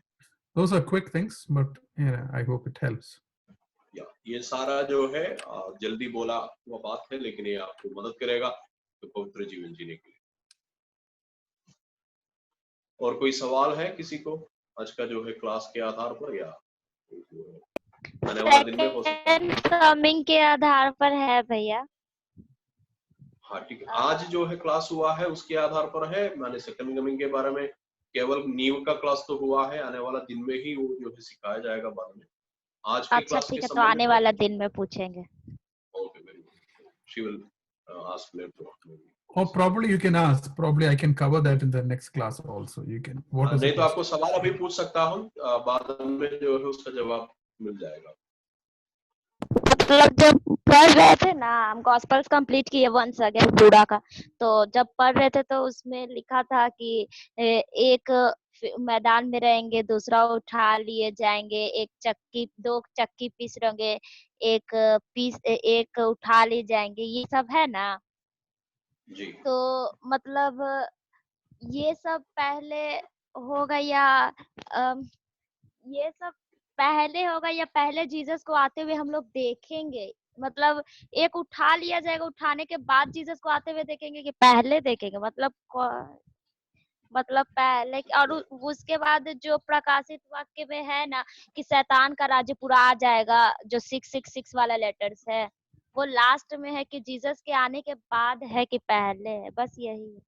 Speaker 1: Those are quick things, but I hope it helps.
Speaker 2: ये सारा जो है जल्दी बोला हुआ बात है, लेकिन ये आपको मदद करेगा तो पवित्र जीवन जीने के लिए। और कोई सवाल है किसी को आज का जो है क्लास के आधार पर, या आने वाला दिन में हो सकता है?
Speaker 3: कमिंग के आधार पर है भैया।
Speaker 2: हाँ ठीक है, आज जो है क्लास हुआ है उसके आधार पर है। मैंने सेकंड कमिंग के बारे में केवल नींव का क्लास तो हुआ है, आने वाला दिन में ही वो जो है सिखाया जाएगा बाद में। आज की
Speaker 3: अच्छा
Speaker 2: क्लास
Speaker 3: ठीक
Speaker 2: के
Speaker 3: है, तो
Speaker 2: संबंध
Speaker 3: आने
Speaker 2: में
Speaker 3: वाला दिन में पूछेंगे।
Speaker 2: Okay, very good. She will ask later.
Speaker 1: Or probably you can ask. Probably I can cover that in the next class also. You can. What is
Speaker 2: नहीं
Speaker 1: the
Speaker 2: तो आपको
Speaker 1: question?
Speaker 2: सवाल अभी पूछ सकता हूँ, बाद में जो है उसका जवाब मिल जाएगा।
Speaker 3: मतलब जब पढ़ रहे थे ना, हम गॉस्पेल्स कंप्लीट किए वंस अगेन बूढ़ा का, तो जब पढ़ रहे थे तो उसमें लिखा था कि एक मैदान में रहेंगे, दूसरा उठा लिए जाएंगे, दो चक्की पीस रहेंगे, एक उठा लिए जाएंगे, ये सब है ना
Speaker 2: जी।
Speaker 3: तो मतलब ये सब पहले होगा या ये सब पहले होगा या पहले जीसस को आते हुए हम लोग देखेंगे? मतलब एक उठा लिया जाएगा, उठाने के बाद जीसस को आते हुए देखेंगे कि पहले देखेंगे? मतलब पहले, और उसके बाद जो प्रकाशित वाक्य में है ना कि शैतान का राज्य पूरा आ जाएगा, जो 666 वाला लेटर्स है, वो लास्ट में है कि जीसस के आने के बाद है कि पहले है? बस यही है।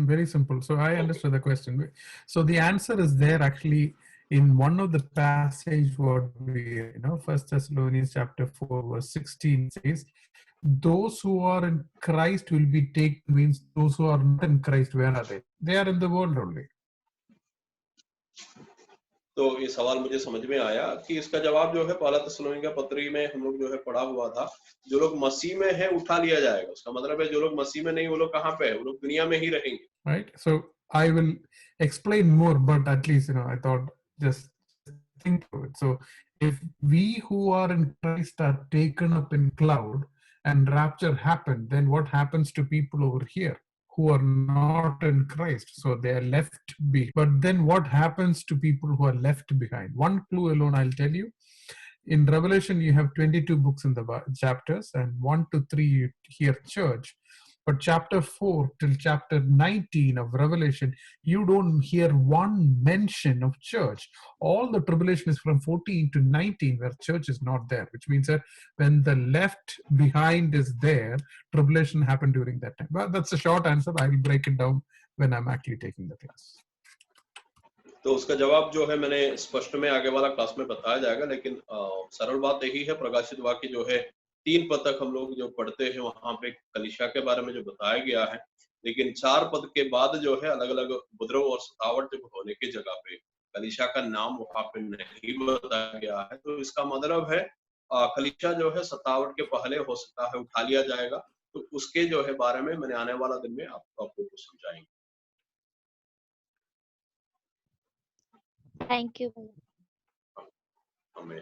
Speaker 1: Very simple. So I understood the question. So the answer is there actually in one of the passage what we, 1 Thessalonians chapter 4 verse 16 says, those who are in Christ will be taken, means those who are not in Christ, where are they? They are in the world only.
Speaker 2: तो ये सवाल मुझे समझ में आया कि इसका जवाब जो है पहला थिस्सलुनीके पत्री में हम लोग जो है पढ़ा हुआ था, जो लोग मसीह में है उठा लिया जाएगा। उसका मतलब है जो लोग मसीह में नहीं वो लोग कहाँ पे है? वो लोग दुनिया में ही रहेंगे।
Speaker 1: Right. So I will explain more, but at least I thought just think of it. So if we who are in Christ are taken up in cloud and rapture happened, then what happens to people over here who are not in Christ? So they are left behind. But then what happens to people who are left behind? One clue alone I'll tell you. In Revelation, you have 22 books in the chapters, and 1 to 3 you hear church. But chapter 4 till chapter 19 of Revelation, you don't hear one mention of church. All the tribulation is from 14 to 19, where church is not there, which means that when the left behind is there, tribulation happened during that time. Well, that's a short answer. I will break it down when I'm actually taking the class.
Speaker 2: तो उसका जवाब जो है मैंने स्पष्ट में आगे वाला क्लास में बताया जाएगा, लेकिन सरल बात यही है, प्रकाशित वाक्य जो है 3 पद तक हम लोग जो पढ़ते हैं वहां पे कलीसिया के बारे में जो बताया गया है, लेकिन 4 पद के बाद जो है अलग अलग उपद्रव और सतावट जब होने की जगह पे कलीसिया का नाम वहां पे नहीं बताया गया है। तो इसका मतलब है कलीसिया जो है सतावट के पहले हो सकता है उठा लिया जाएगा। तो उसके जो है बारे में मैंने आने वाला दिन में आपको समझाएंगे।
Speaker 3: Thank you.
Speaker 2: हमें